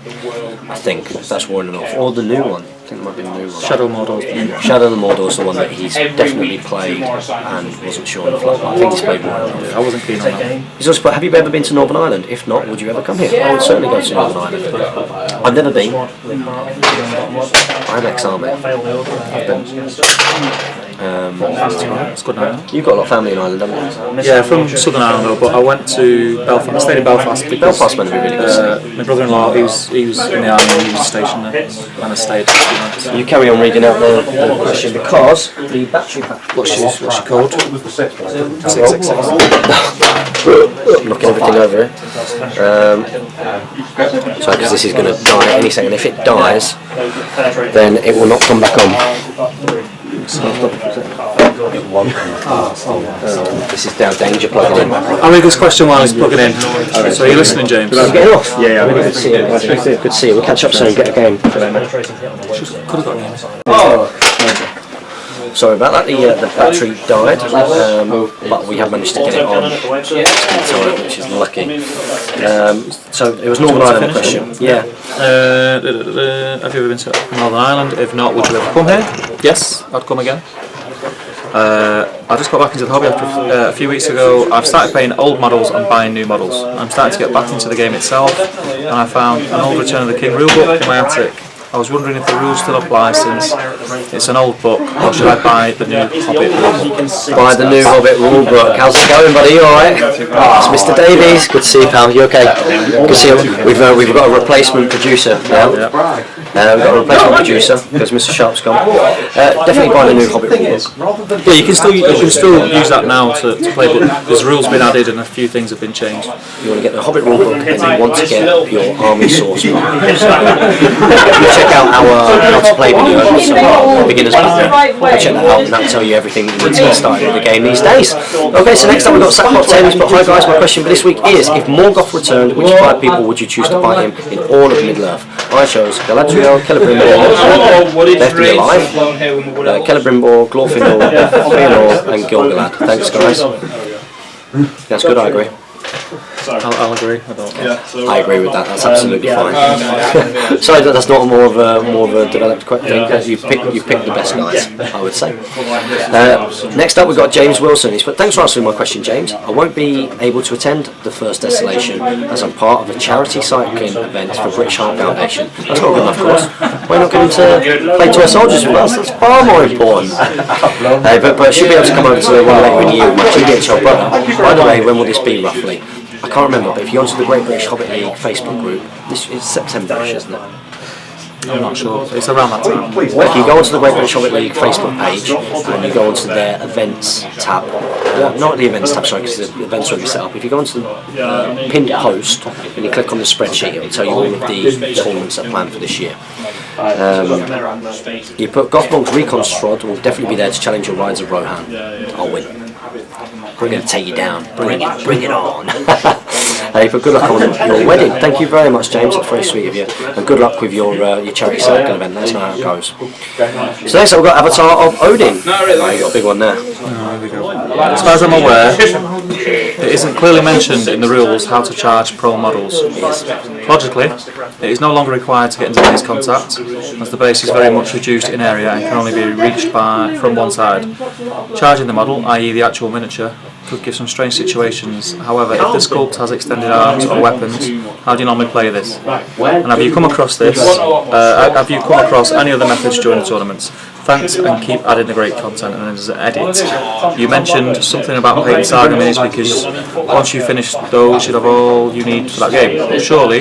I think that's War in the North or the new one. I think it might be the new one. Shadow Mordor. Shadow of the Mordor is the one that he's definitely played and wasn't sure on the fluff. But I think he's played War in the North. I wasn't keen on that. He's also put, have you ever been to Northern Ireland? If not, would you ever come here? I would certainly go to Northern Ireland. I've never been. I'm ex-army. I've been. It's good now. You've got a lot of family in Ireland, haven't you? Yeah, from Southern Ireland though, but I went to Belfast. I stayed in Belfast because Belfast meant to be really good. My brother-in-law, he was in the army, he was stationed there, and I stayed. You carry on reading out the question because the battery pack. What's she called? 666. Looking everything over here. So because this is going to die any second. If it dies, then it will not come back on. This is now danger plugging in. I'll read this question while he's plugging in. So are you listening, James? Are you getting off? Yeah. Good to see you. Good to see you. We'll catch up soon and get a game. Could have got games. Sorry about that, the battery died, but we have managed to get it on in time, which is lucky. So it was Northern Ireland question. Yeah. Have you ever been to Northern Ireland? If not, would you ever come here? Yes, I'd come again. I just got back into the hobby after a few weeks ago. I've started playing old models and buying new models. I'm starting to get back into the game itself, and I found an old Return of the King rulebook in my attic. I was wondering if the rules still apply since it's an old book, or should I buy the new Hobbit rulebook? Buy the new Hobbit rulebook. How's it going, buddy? You alright? It's Mr. Davies. Good to see you, pal. You okay? Good to see you. We've got a replacement producer now. We've got a replacement producer because Mr. Sharp's gone. Definitely buy the new Hobbit rulebook. Yeah, you can still use that now to play, but there's rules been added and a few things have been changed. You want to get the Hobbit rulebook and you want to get your army source book. Check out our how to play video, so beginners pattern. Check that out and that'll tell you everything you need to get started with the game these days. Okay, so next up we've got Sackpot Taylors, but hi guys, my question for this week is, if Morgoth returned, which 5 people would you choose to fight him in all of Middle-earth? I chose Galadriel, Celebrimbor, left me alive, Celebrimbor, Glorfindel, Fëanor and Gil-galad. Thanks guys. That's good, I agree. I'll agree. I agree with that. That's absolutely fine. Sorry that that's not more of a developed thing. You picked the best guys, I would say. Next up, we've got James Wilson. He's put, thanks for answering my question, James. I won't be able to attend the first Desolation as I'm part of a charity cycling event for British Heart Foundation. That's not good enough, of course. Why not getting to play to our soldiers with us? That's far more important. But I should be able to come over to one later in the year with my GBHL brother. By the way, when will this be roughly? I can't remember, but if you go onto the Great British Hobbit League Facebook group, this is September-ish, isn't it? I'm not sure. It's around that time. Well, if you go onto the Great British Hobbit League Facebook page and you go onto their events tab, not the events tab, sorry, because the events are already set up. If you go onto the pinned post and you click on the spreadsheet, it will tell you all of the tournaments that are planned for this year. You put Gothmonk's Recon Strod will definitely be there to challenge your rides of Rohan. I'll win. We're going to take you down. Bring it on. You put good luck on your wedding. Thank you very much, James. That's very sweet of you. And good luck with your charity cycling event. Let's know how it goes. So next up, we've got Avatar of Odin. Oh, you got a big one there. As far as I'm aware, it isn't clearly mentioned in the rules how to charge pro models. Logically, it is no longer required to get into base contact, as the base is very much reduced in area and can only be reached from one side. Charging the model, i.e. the actual miniature, could give some strange situations. However, if the sculpt has extended arms or weapons, how do you normally play this? And have you come across this? Have you come across any other methods during the tournaments? Thanks and keep adding the great content. And as an edit, you mentioned something about playing Saga minis because once you finish those, you'd have all you need for that game. But surely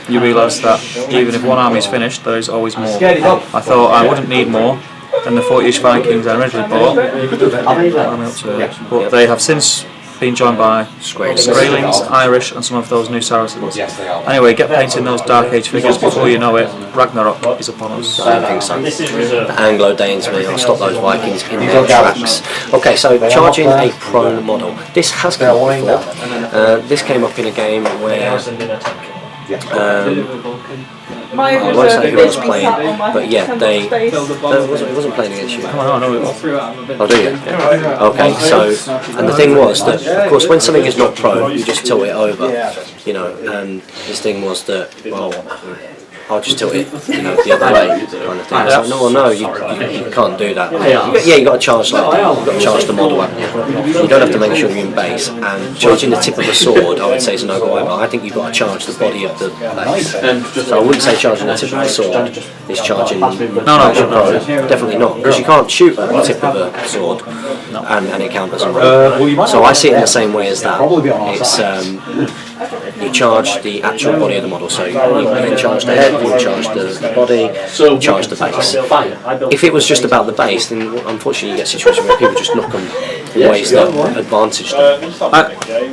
you realise that even if one army is finished, there is always more. I thought I wouldn't need more than the 40-ish Vikings I originally bought, but they have since been joined by Skraelings, Irish and some of those new Saracens. Anyway, get painting those Dark Age figures before you know it. Ragnarok is upon us. I don't think so. The Anglo-Danes will stop those Vikings in their tracks. Okay, so charging a pro model. This has come up before. This came up in a game where I won't say who was playing, but yeah, it wasn't playing against you. Oh, no, it was. Oh, do you? Yeah. Okay, so, and the thing was that, of course, when something is not pro, you just tilt it over, you know, and this thing was that, well, I'll just tilt it, you know, the other way, kind of thing. It's like, no, you can't do that. You got to charge like that. You've got to charge the model, haven't you? You don't have to make sure you're in base. And charging the tip of the sword, I would say is a no-go either. I think you've got to charge the body of the base. So I wouldn't say charging the tip of the sword is charging. No, definitely not, because you can't shoot the tip of the sword, and it counts as a roll. So I see it in the same way as that. It's you charge the actual body of the model, so you then charge the head, you charge the body, you charge the base. If it was just about the base, then unfortunately you get situations where people just knock them in ways that advantage them.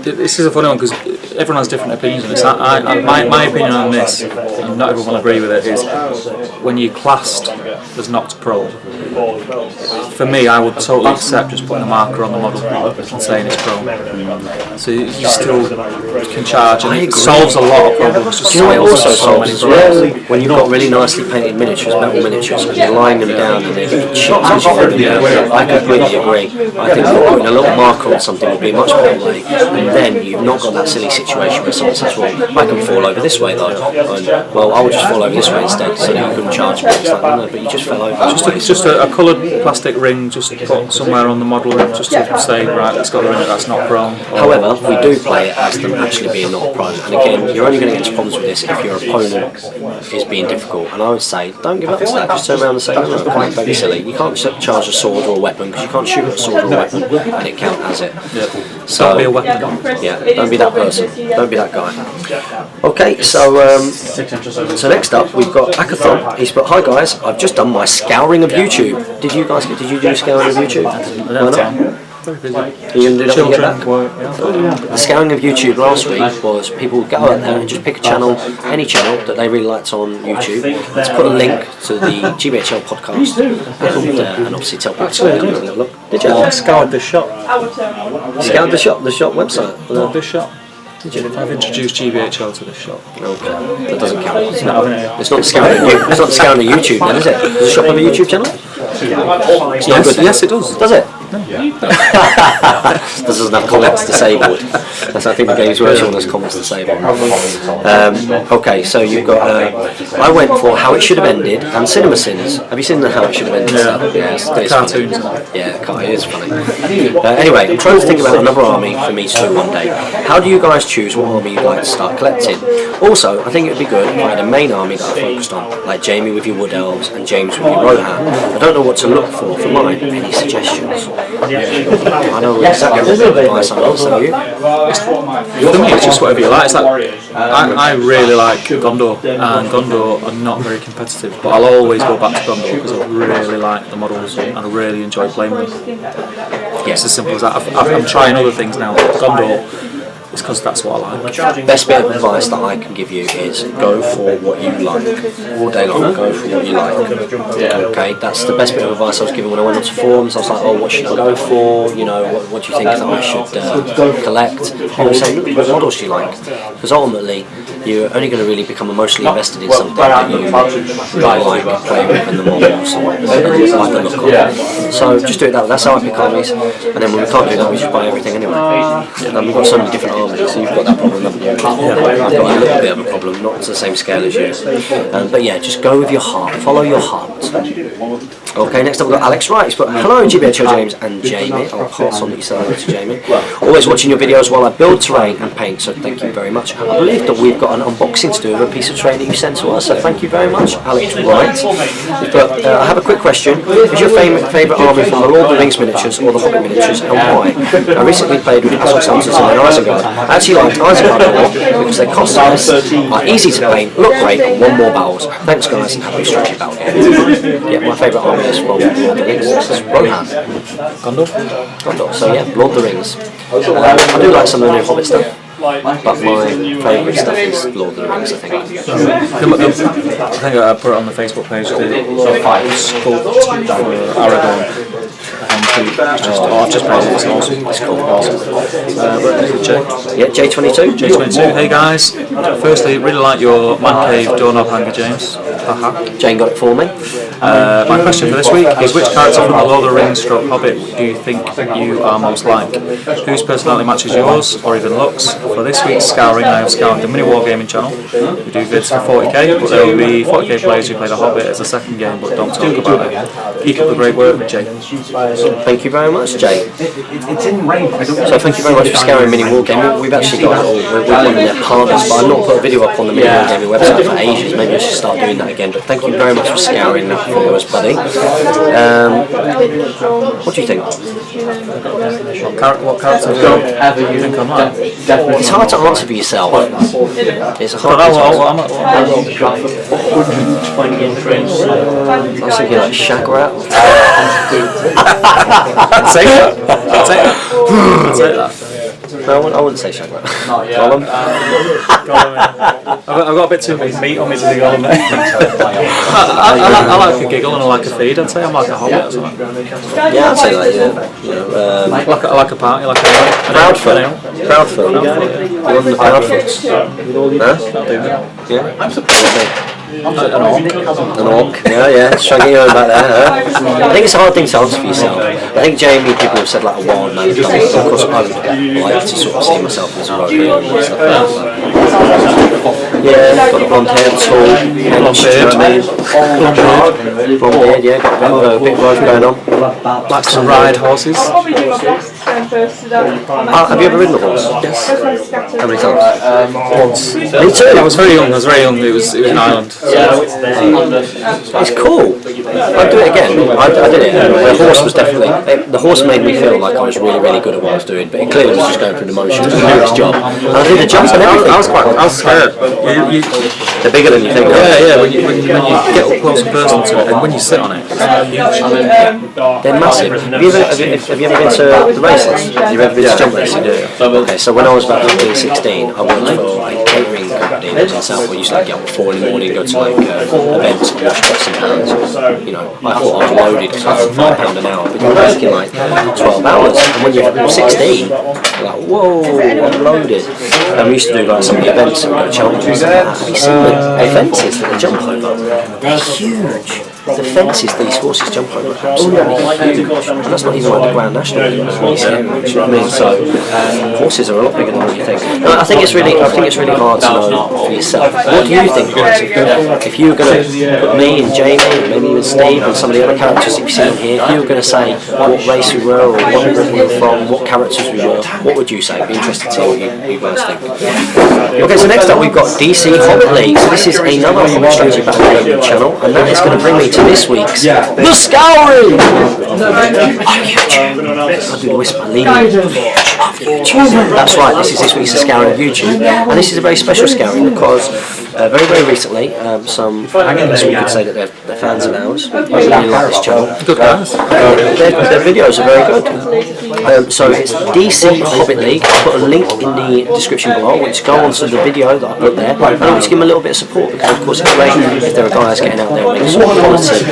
This is a funny one because everyone has different opinions on this. My opinion on this, and not everyone will agree with it, is when you classed as not pro. For me, I would totally accept just putting a marker on the model and saying it's pro. So you still can charge, and it solves a lot of problems. Just Do you know what it also so many solves as well? When you've got really nicely painted miniatures, metal miniatures, and you're lying them down and they're getting chipped as you put them down. I completely agree. I think putting a little marker on something would be a much better way, and then you've not got that silly situation where someone says, well, I can fall over this way though. And, well, I would just fall over this way instead, so that you couldn't charge me. It's like, no, but you just fell over. It's just a coloured plastic ring, just put somewhere on the model, just to say, right, it's got a ring that's not pro. However, we do play it as them actually being not pro, and again, you're only going to get into problems with this if your opponent is being difficult. And I would say, don't give up to that. Just turn around and say, no, don't be silly. You can't charge a sword or a weapon because you can't shoot at a sword or a weapon and it count as it. So don't be a weapon. Yeah, don't be that person. Don't be that guy. Okay, so next up we've got Akathon. He's put, hi guys, I've just done my scouring of YouTube. Did you do scouring of YouTube? Why not? Very busy. You can do that when you get back? Yeah. The scouring of YouTube last week was people would go out there and just pick a channel, any channel that they really liked on YouTube. Let's put a link to the GBHL podcast and obviously tell people to come and have a little look. Did you? I scoured the shop. Scoured the shop website? The shop. I've introduced GBHL to the shop. Okay, that doesn't count. It's not scouring of YouTube then, is it? Does the shop have a YouTube channel? Yes, it does. Does it? Doesn't have comments disabled. That's, I think the game's version has comments disabled. Okay, so you've got. I went for How It Should Have Ended and Cinema Sins. Have you seen the How It Should Have Ended stuff? Yeah, it's cartoons. Funny. Yeah, it is funny. Anyway, I'm trying to think about another army for me to do one day. How do you guys choose what army you'd like to start collecting? Also, I think it would be good if I had a main army that I focused on, like Jamie with your Wood Elves and James with your Rohan. I don't know what to look for mine. Any suggestions? I know exactly what advice I'm going to tell you. For me, it's just whatever you like. It's like I really like Gondor, and Gondor are not very competitive, but I'll always go back to Gondor because I really like the models and I really enjoy playing with them. Yeah, it's as simple as that. I'm trying other things now, but Gondor, it's because that's what I like. Best bit of advice that I can give you is go for what you like. All day long, go for what you like. Okay, that's the best bit of advice I was given when I went onto forums. I was like, oh, what should I go for? You know, what do you think that I should collect? People were saying, what models do you like? Because ultimately, you're only going to really become emotionally invested in something that you like playing with and the models and like the look of it. So just do it that way. That's how I pick armies. And then when we can't do that, we just buy everything anyway. And we've got so many different armies, so you've got that problem, haven't you? I've got a little bit of a problem, not to the same scale as you. But yeah, just go with your heart. Follow your heart. Okay, next up we've got Alex Wright. He's put, hello GBHL James and Jamie. I'll pass on that you said hello to Jamie. Always watching your videos while I build terrain and paint, so thank you very much. I believe that we've got an unboxing to do of a piece of terrain that you sent to us, so thank you very much, Alex Wright. But I have a quick question. Is your favourite army from the Lord of the Rings miniatures or the Hobbit miniatures, and why? I recently played with Assault Samsons and Isengard. I actually liked Isengard more because they cost less, are easy to paint, look great, and won more battles. Thanks guys, and happy strategy battle game. Yeah, my favourite army is from Lord of the Rings. This is Rohan. Gondor. So yeah, Lord of the Rings. I do like some of the new Hobbit stuff, but my favourite stuff is Lord of the Rings, I think. I think I put it on the Facebook page, the sculpt for Aragorn. I've just played it, it's awesome. It's cool. Awesome. Yeah, J22. Hey guys, firstly, really like your man cave doorknob hanger, James. Jane got it for me. My question for this week is, which character from the Lord of the Rings / Hobbit do you think you are most like? Whose personality matches yours, or even looks? For this week's scouring, I have scoured the mini wargaming channel. We do vids for 40k, but there will be 40k players who play the Hobbit as a second game, but don't talk about it. Keep up the great work, Jay. Thank you very much, Jay. So thank you very much for scouring mini wargaming. We've actually got we're one of their partners, but I've not put a video up on the mini wargaming website for ages. Maybe I should start doing that again. But thank you very much for scouring that for us, buddy. What do you think? What character do you think I'm like? It's hard to answer for yourself. It's hard. I was thinking like Shagrat. I'd say that. No, I wouldn't say Shagrat. Gollum. I've got a bit too much meat on me to be Gollum. I like a giggle and I like a feed. I'd say I'm like a Hobbit or something. Yeah, I'd say that. Yeah. I like a party, like a Proudfoot. Proudfoot. You want the Proudfoots? Huh? Yeah. I'm surprised. An orc, yeah, shrugging your own back there. Huh? I think it's a hard thing to answer for yourself. I think Jamie, people have said like a wild man. Of course, I like to sort of see myself as a rogue and stuff like that. Yeah, got the blonde hair, tall, blonde beard, yeah, got a bit of rogue going on. Likes to ride horses. Have you ever ridden a horse? Yes. How many times? Once. Me too. I was very young. It was in Ireland. It's cool. I'd do it again. I did it. The horse was definitely. The horse made me feel like I was really, really good at what I was doing, but it clearly was just going through the motions. It was doing its job. And I did the jumps and everything. I was scared. They're bigger than you think. Yeah. When you get up close and personal to it, and when you sit on it, they're massive. Have you ever been to the races? Have you ever been to jump racing? Okay, so when I was about 15, 16, I worked for a catering company in South. We used to get up at 4 in the morning, go to like events and wash pots and pans. You know, I thought I was loaded because I was £5 an hour, but you're working like 12 hours. And when you're 16, you're like, whoa, I'm loaded. And we used to do like some of the events and we go to Cheltenham. Have you seen the fences that they jump over? They're huge. The fences these horses jump over are absolutely huge. And that's not even like the Grand National. It's really scary, you know what I mean? So horses are a lot bigger than what you think. No, I think it's really hard to know for yourself. What do you think, guys? If you were going to put me and Jamie, and maybe even Steve and some of the other characters that you've seen here, if you were going to say what race we were or what we were from, what characters we were, what would you say? I'd be interested to hear what you guys think. Okay, so next up we've got DC Hobbit League. So this is another Hobbit strategy battle game channel, and that is going to bring me to this week's The Scouring on YouTube. I do the whisper, leading of YouTube. That's right, this is this week's The Scouring of YouTube, and this is a very special scouring because very, very recently, I guess we could say that they're fans of ours. I really like this channel. good guys. Their videos are very good. So it's DC Hobbit League. I'll put a link in the description below, which go onto the video that I put there, and I want to give them a little bit of support because, of course, it's great if there are guys getting out there and making some quality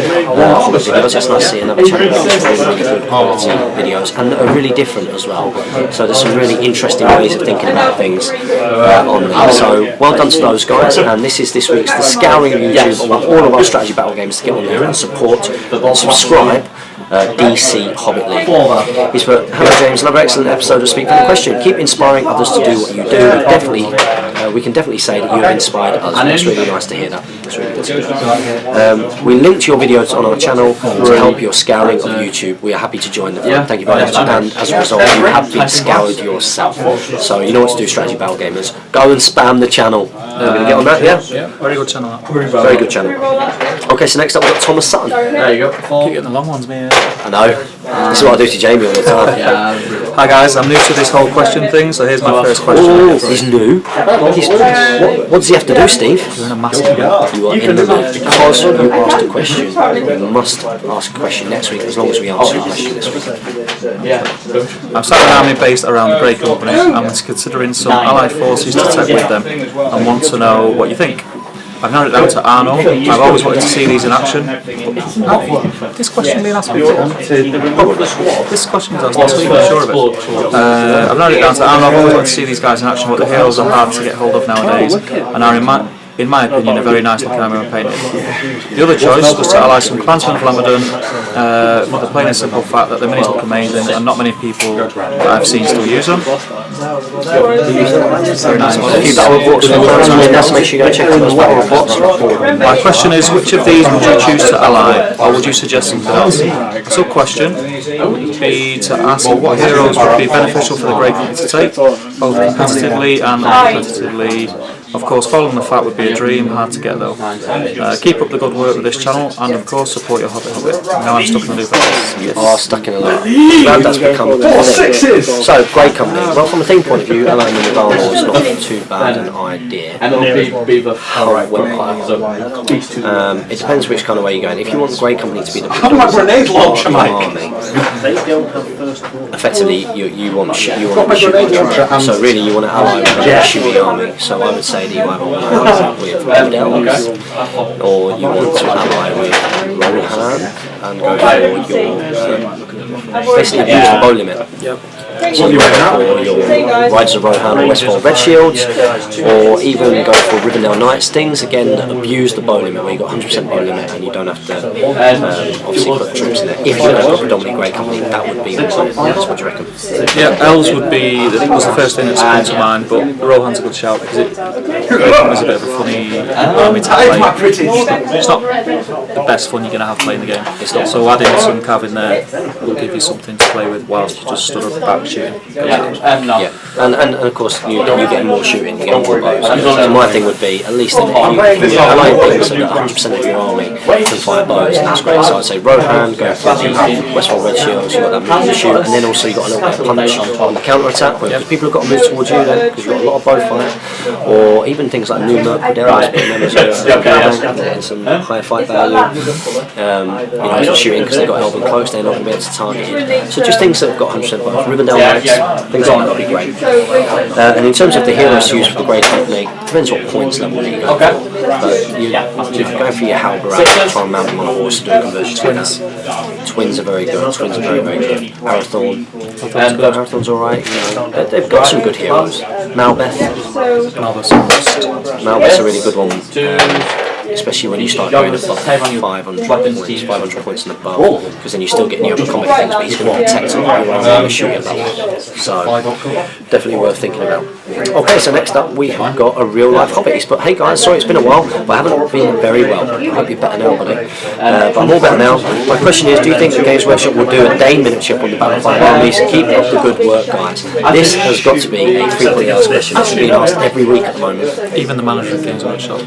Hobbit videos. It's nice to see another channel making really good quality videos and that are really different as well. So there's some really interesting ways of thinking about things on there. So well done to those guys. And this is this week's The Scouring of YouTube. I want all of our strategy battle games to get on there and support and subscribe. DC Hobbit League. He's put, hello James, another excellent episode of Speak for the Question. Keep inspiring others to do what you do. We can definitely say that you have inspired us. And it's really nice to hear that. It's really good to hear. We linked your videos on our channel to help your scouring of YouTube. We are happy to join the fun. Thank you very much. And as a result, you have been scoured yourself. So you know what to do, strategy battle gamers. Go and spam the channel. We're going to get on that, yeah? Very good channel. Very good channel. Okay, so next up we've got Thomas Sutton. There you go. Keep getting the long ones, man. I know. This is what I do to Jamie all the time. Hi guys, I'm new to this whole question thing, so here's my first question. Oh, he's new. What does he have to do, Steve? You're in a massive gap. You are in the loop because you asked a question. You must ask a question next week as long as we answer your question this week. I'm starting an army based around the Grey Company. I'm considering some allied forces to take with them and want to know what you think. I've narrowed it down to Arno. I've always wanted to see these in action. This question being asked before? This question was asked last week, I'm sure of it. I've narrowed it down to Arno. I've always wanted to see these guys in action, but the heroes are hard to get hold of nowadays and are, in my opinion, a very nice looking army when painted. The other choice was to ally some clansmen of Lambadon, for the plain and simple fact that the minis look amazing and not many people that I've seen still use them. Very nice models. My question is, which of these would you choose to ally, or would you suggest something else? Sub question would be to ask what heroes would be beneficial for the Grey Company to take, both competitively and uncompetitively. Of course, following the fact would be a dream, hard to get though. Keep up the good work with this channel, and of course support your Hobbit. Now I'm stuck in the loop. You are stuck in a loop. Glad that's become a thing. So, great company. Well, from a theme point of view, Elven and Mordor is not too bad an idea. However, it depends which kind of way you're going. If you want great company to be the predominant army, effectively you want a shooting army. So really you want to ally with a shooting army. So I would say that you either want to ally with Elves, or you want to ally with Rohan and go for your basically use the bow limit. So you go for your Riders of Rohan or Westfall Red Shields, or even go for Rivendell Knights, things again that abuse the bow limit, where you've got 100% bow limit and you don't have to obviously put troops in there. If you have a predominantly great company, that would be what do you reckon? Yeah, Elves was the first thing that sprang to mind, but Rohan's a good shout because it was a bit of a funny army to play. It's not the best fun you're going to have playing the game. So adding some cav in there will give you something to play with whilst you just stood up back shooting. And of course you get more shooting, you get more bows. So my thing would be, at least if you align things so that 100% of your army can fire bows, and that's great. So I'd say Rohan, go for the Westfall Red Shields, you've got that move to shoot, and then also you've got a little bit of punch on the counter attack, because people have got to move towards you then, because you've got a lot of bow fire, or even things like new Merkwood Arrows, and some higher fight value. As you're shooting, because they've got Elven close, they're not going to be able to target you. So just things that have got 100% bows. Rivendell Knights, things like that would be great. And in terms of the heroes used for the Grey Company, it depends what points level you go for. But you're going for your Halberd, try and mount them on a horse to do a conversion to that. Twins are very good. Twins are very, very good. Arathorn's alright. They've got some good heroes. Malbeth's a really good one. Especially when you start going above 500 points and above, because then you're still getting your other combat things, but he's going to protect all your army and shoot at that. So, definitely worth thinking about. Okay, so next up we have got a real life Hobbit. But hey guys, sorry it's been a while, but I haven't been very well. I hope you're better now, buddy. But I'm all better now. My question is, do you think the Games Workshop will do a day miniature on the Battlefield armies? Keep up the good work, guys. This has got to be a frequently asked question. This is being asked every week at the moment. Even the manager of Games Workshop.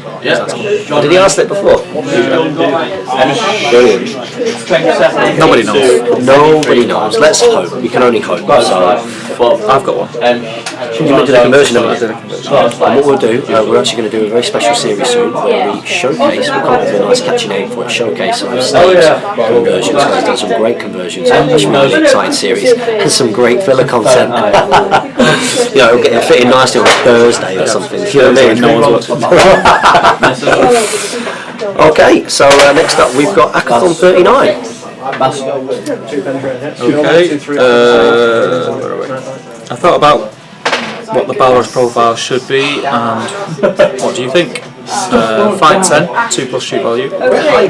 Did he ask that before? Brilliant. Nobody knows. Nobody knows. Let's hope. We can only hope. So, I've got one. you did a conversion of it. And what we'll do, we're actually going to do a very special series soon where we showcase, we'll come up with a nice catchy name for it, showcase some of Steve's conversions, where he's done some great conversions. That should be a really exciting series. And some great filler content. It'll get fit in nicely on a Thursday or something. You know what I mean? No one's Okay, so next up we've got Akathon 39. Okay, where are we? I thought about what the Balrog profile should be, and what do you think? Fight 10, 2+ shoot value, strength 9,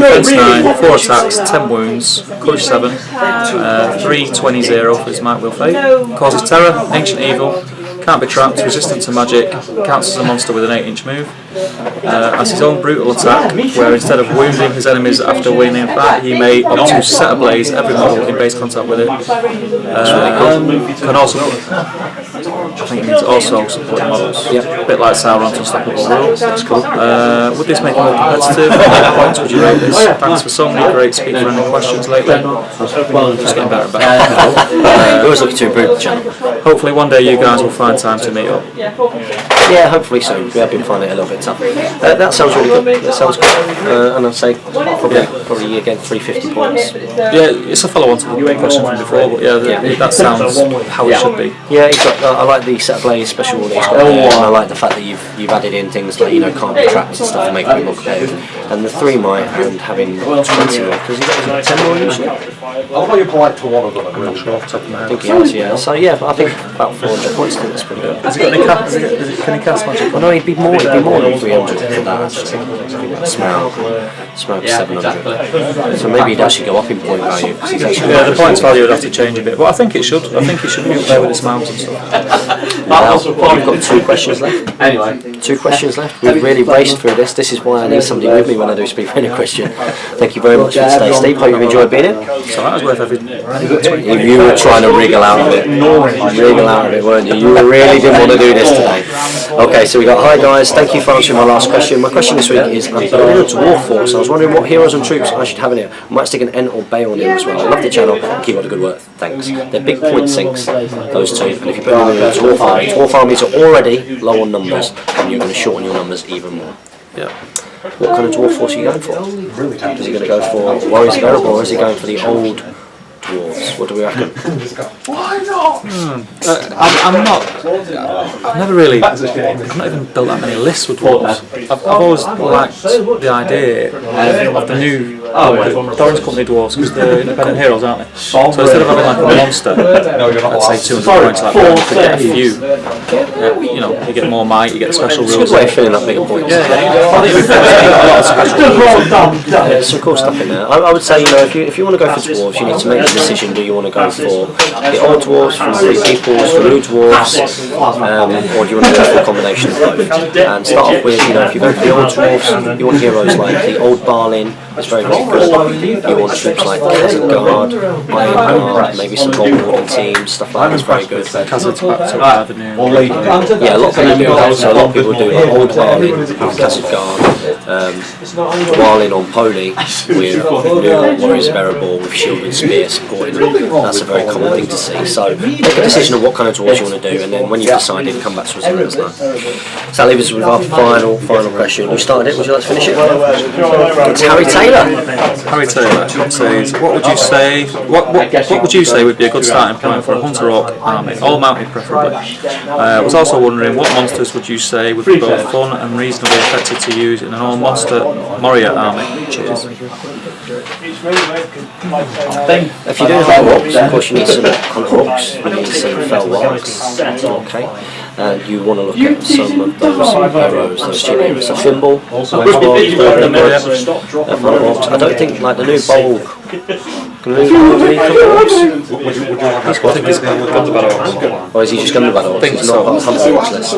defense 9, 4 attacks, 10 wounds, courage 7, 3/20/0 for his Might Will Fate, causes terror, ancient evil, can't be trapped, resistant to magic, counts as a monster with an 8-inch move, has his own brutal attack, where instead of wounding his enemies after winning a fight, he may opt to set ablaze every model in base contact with it. Can also, I think it means also support models. Yep. A bit like Sauron's Unstoppable Rule. That's cool. Would this make it more competitive? What points would you rate this? Thanks for so many great speaker-friendly questions lately. Just getting better and better. We're always looking to improve the channel. Hopefully one day you guys will find time to meet up. Yeah, hopefully so. We have been finding it a little bit tough. That sounds really good. That sounds good. And I'd say probably again 350 points. Yeah, it's a follow-on to the question from before, but that sounds how it should be. Yeah, he's got. I like the set ablaze special that he's got there, and I like the fact that you've added in things like can't be trapped and stuff, and making it more competitive. And the 3 might and having 20 more, because he's got 10 more usually. I'll be polite to one of them. I'm not sure off the top of my head. I think he has, yeah. So yeah, I think about 400 points. I think that's pretty good. Has he got any cast? Can he cast magic? Well, no, he'd be more than 300 for that actually. Smaug 700. So maybe he'd actually go up in point value. The points value would have to change a bit, but I think it should. I think it should be up there with his Smaugs and stuff. Well, we've got 2 questions left. Anyway. 2 questions left. We've really raced through this. This is why I need somebody with me when I do speak for any question. Thank you very much for today, Steve. Hope you've enjoyed being here. So that was worth every. You were trying to wriggle out of it. Wriggle out of it, weren't you? You really didn't want to do this today. Okay, so we got, hi guys, thank you for answering my last question. My question this week is, I'm building a dwarf force. I was wondering what heroes and troops I should have in here. I might stick an Ent or Bale in here as well. I love the channel. Keep up the good work. Thanks. They're big point sinks, those two. And if you put them in a dwarf armies are already low on numbers, and you're going to shorten your numbers even more. Yeah. What kind of dwarf force are you going for? Is he going to go for Warriors of Erebor, or is he going for the old dwarves? What do we reckon? Why not? I'm not. I've never really. I've not even built that many lists with dwarves. I've always liked the idea of the new Doran's Company dwarves because they're independent heroes, aren't they? So instead of having like a monster, let's say 200 points, like that, you could get a few. You know, you get more might, you get special rules. It's a good way of filling up bigger points. There's some cool stuff in there. I would say, you know, if you want to go for dwarves, you need to make the decision. Do you want to go for the old dwarves from Free Peoples, the new dwarves, or do you want to go for a combination of both? And start off with, you know, if you go for the old dwarves, you want heroes like the old Balin. It's very, very good. You want troops like Isengard, Isengard, maybe some Bombadil teams, stuff like that. It's very good. Khazad's back to Avenue. Yeah, a lot of people do that. So a lot of people do like old Balin with Khazad, Balin on Pony with new Warriors of Erebor with shield and spear supporting them. That's a very common thing to see. So make a decision of what kind of dwarves you want to do, and then when you've decided, come back to us and let us know. So that leaves us with our final question. You started it. Would you like to finish it? It's Harry Taylor. Harry Taylor says, what would you say would be a good starting point for a hunter orc army, all mounted preferably? Was also wondering what monsters would you say would be both fun and reasonably effective to use in an all monster Moria army? Cheers. If you're doing hunter orcs, of course you need some hunter orcs, you need some fell rocks, okay, and you want to look at some of those heroes, those cheap heroes. So Thimble, I don't think like the new Bolg. Can we or is he just going to battle? I think he's not on the hunter orcs list.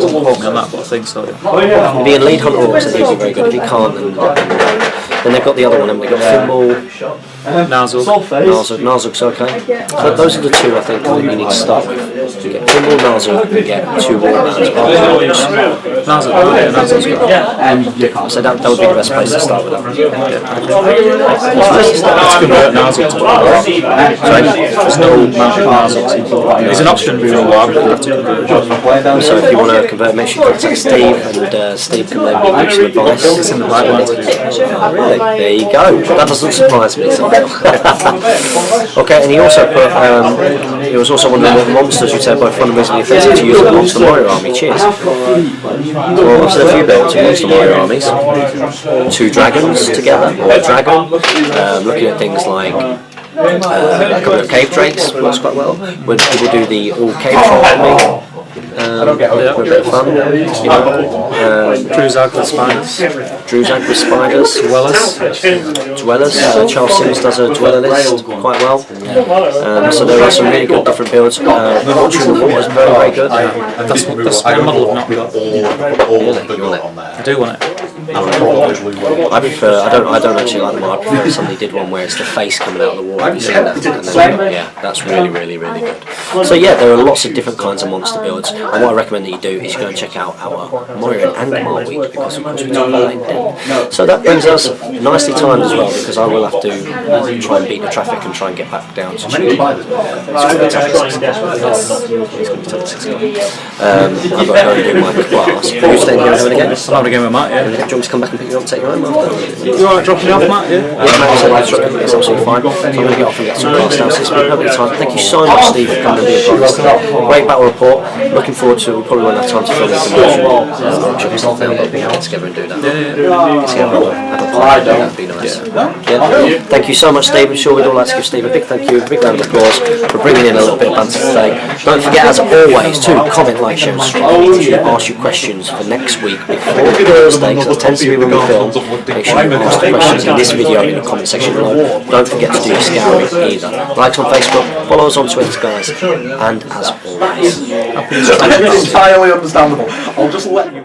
I think so. Yeah. If he can lead hunter orcs, then he'd be very good. If he can't, then they've got the other one. They've got Thimble. Narzug's okay. So those are the two I think that you need to start with. You get Thimble, Narzug, and get 2 Warbands. Narzug's good. So that would be the best place to start with that. Let's convert Narzug to there's no mounted Narzugs. There's an option for a while, but you have to convert. So if you want to convert, make sure you contact Steve, and Steve can then give you some advice. It's in the pipeline to do. Really? There you go. That doesn't surprise me. Okay, and he also put, he was also wondering what monsters you'd say both fun and reasonably effective to use in the Monster Mario army. Cheers. Well, I've said a few builds in Monster Mario armies. 2 dragons together, or a dragon. Looking at things like a couple of cave drakes works quite well. When people do the all cave troll army. For a bit of fun, you know. Druzag with spiders. Dwellers. Charles Sims does a dweller list quite well. So there are some really good different builds. Watching the Water is very, very good. That's one model I've not got. I do want it. I prefer. I don't actually like them. I prefer if somebody did one where it's the face coming out of the water. Have you seen that? And then, yeah, that's really, really, really good. So yeah, there are lots of different kinds of monster builds. And what I recommend that you do is you go and check out our Moria and Angmar week, because of course we talk about it then. So that brings us nicely timed as well, because I will have to try and beat the traffic and try and get back down to Tuesday. It's going to be tough at 6 o'clock. I've got to go and do my class. Are you staying here and having a game? I'm having a game with Matt, yeah. Do you want me to come back and pick you up and take you home after? You alright dropping me off, Matt? Yeah, Matt said it's absolutely fine. So I'm going to get off and get some class now. So it's been a lovely time. Thank you so much, Steve, for coming and being part of this today. Great battle report. Looking forward to it. We probably won't have time to film the conversion. But we can get together and do that. That'd be nice. Yeah. Thank you so much, Steve. I'm sure we'd all like to give Steve a big thank you, a big round of applause for bringing in a little bit of banter today. Don't forget, as always, to comment, like, share, and subscribe. We need to ask you questions for next week before Thursday, because that tends to be when we film. Make sure you ask the questions in this video in the comment section below. Don't forget to do your scouring either. Like on Facebook, follow us on Twitter, guys, and as always, Entirely understandable. I'll just let you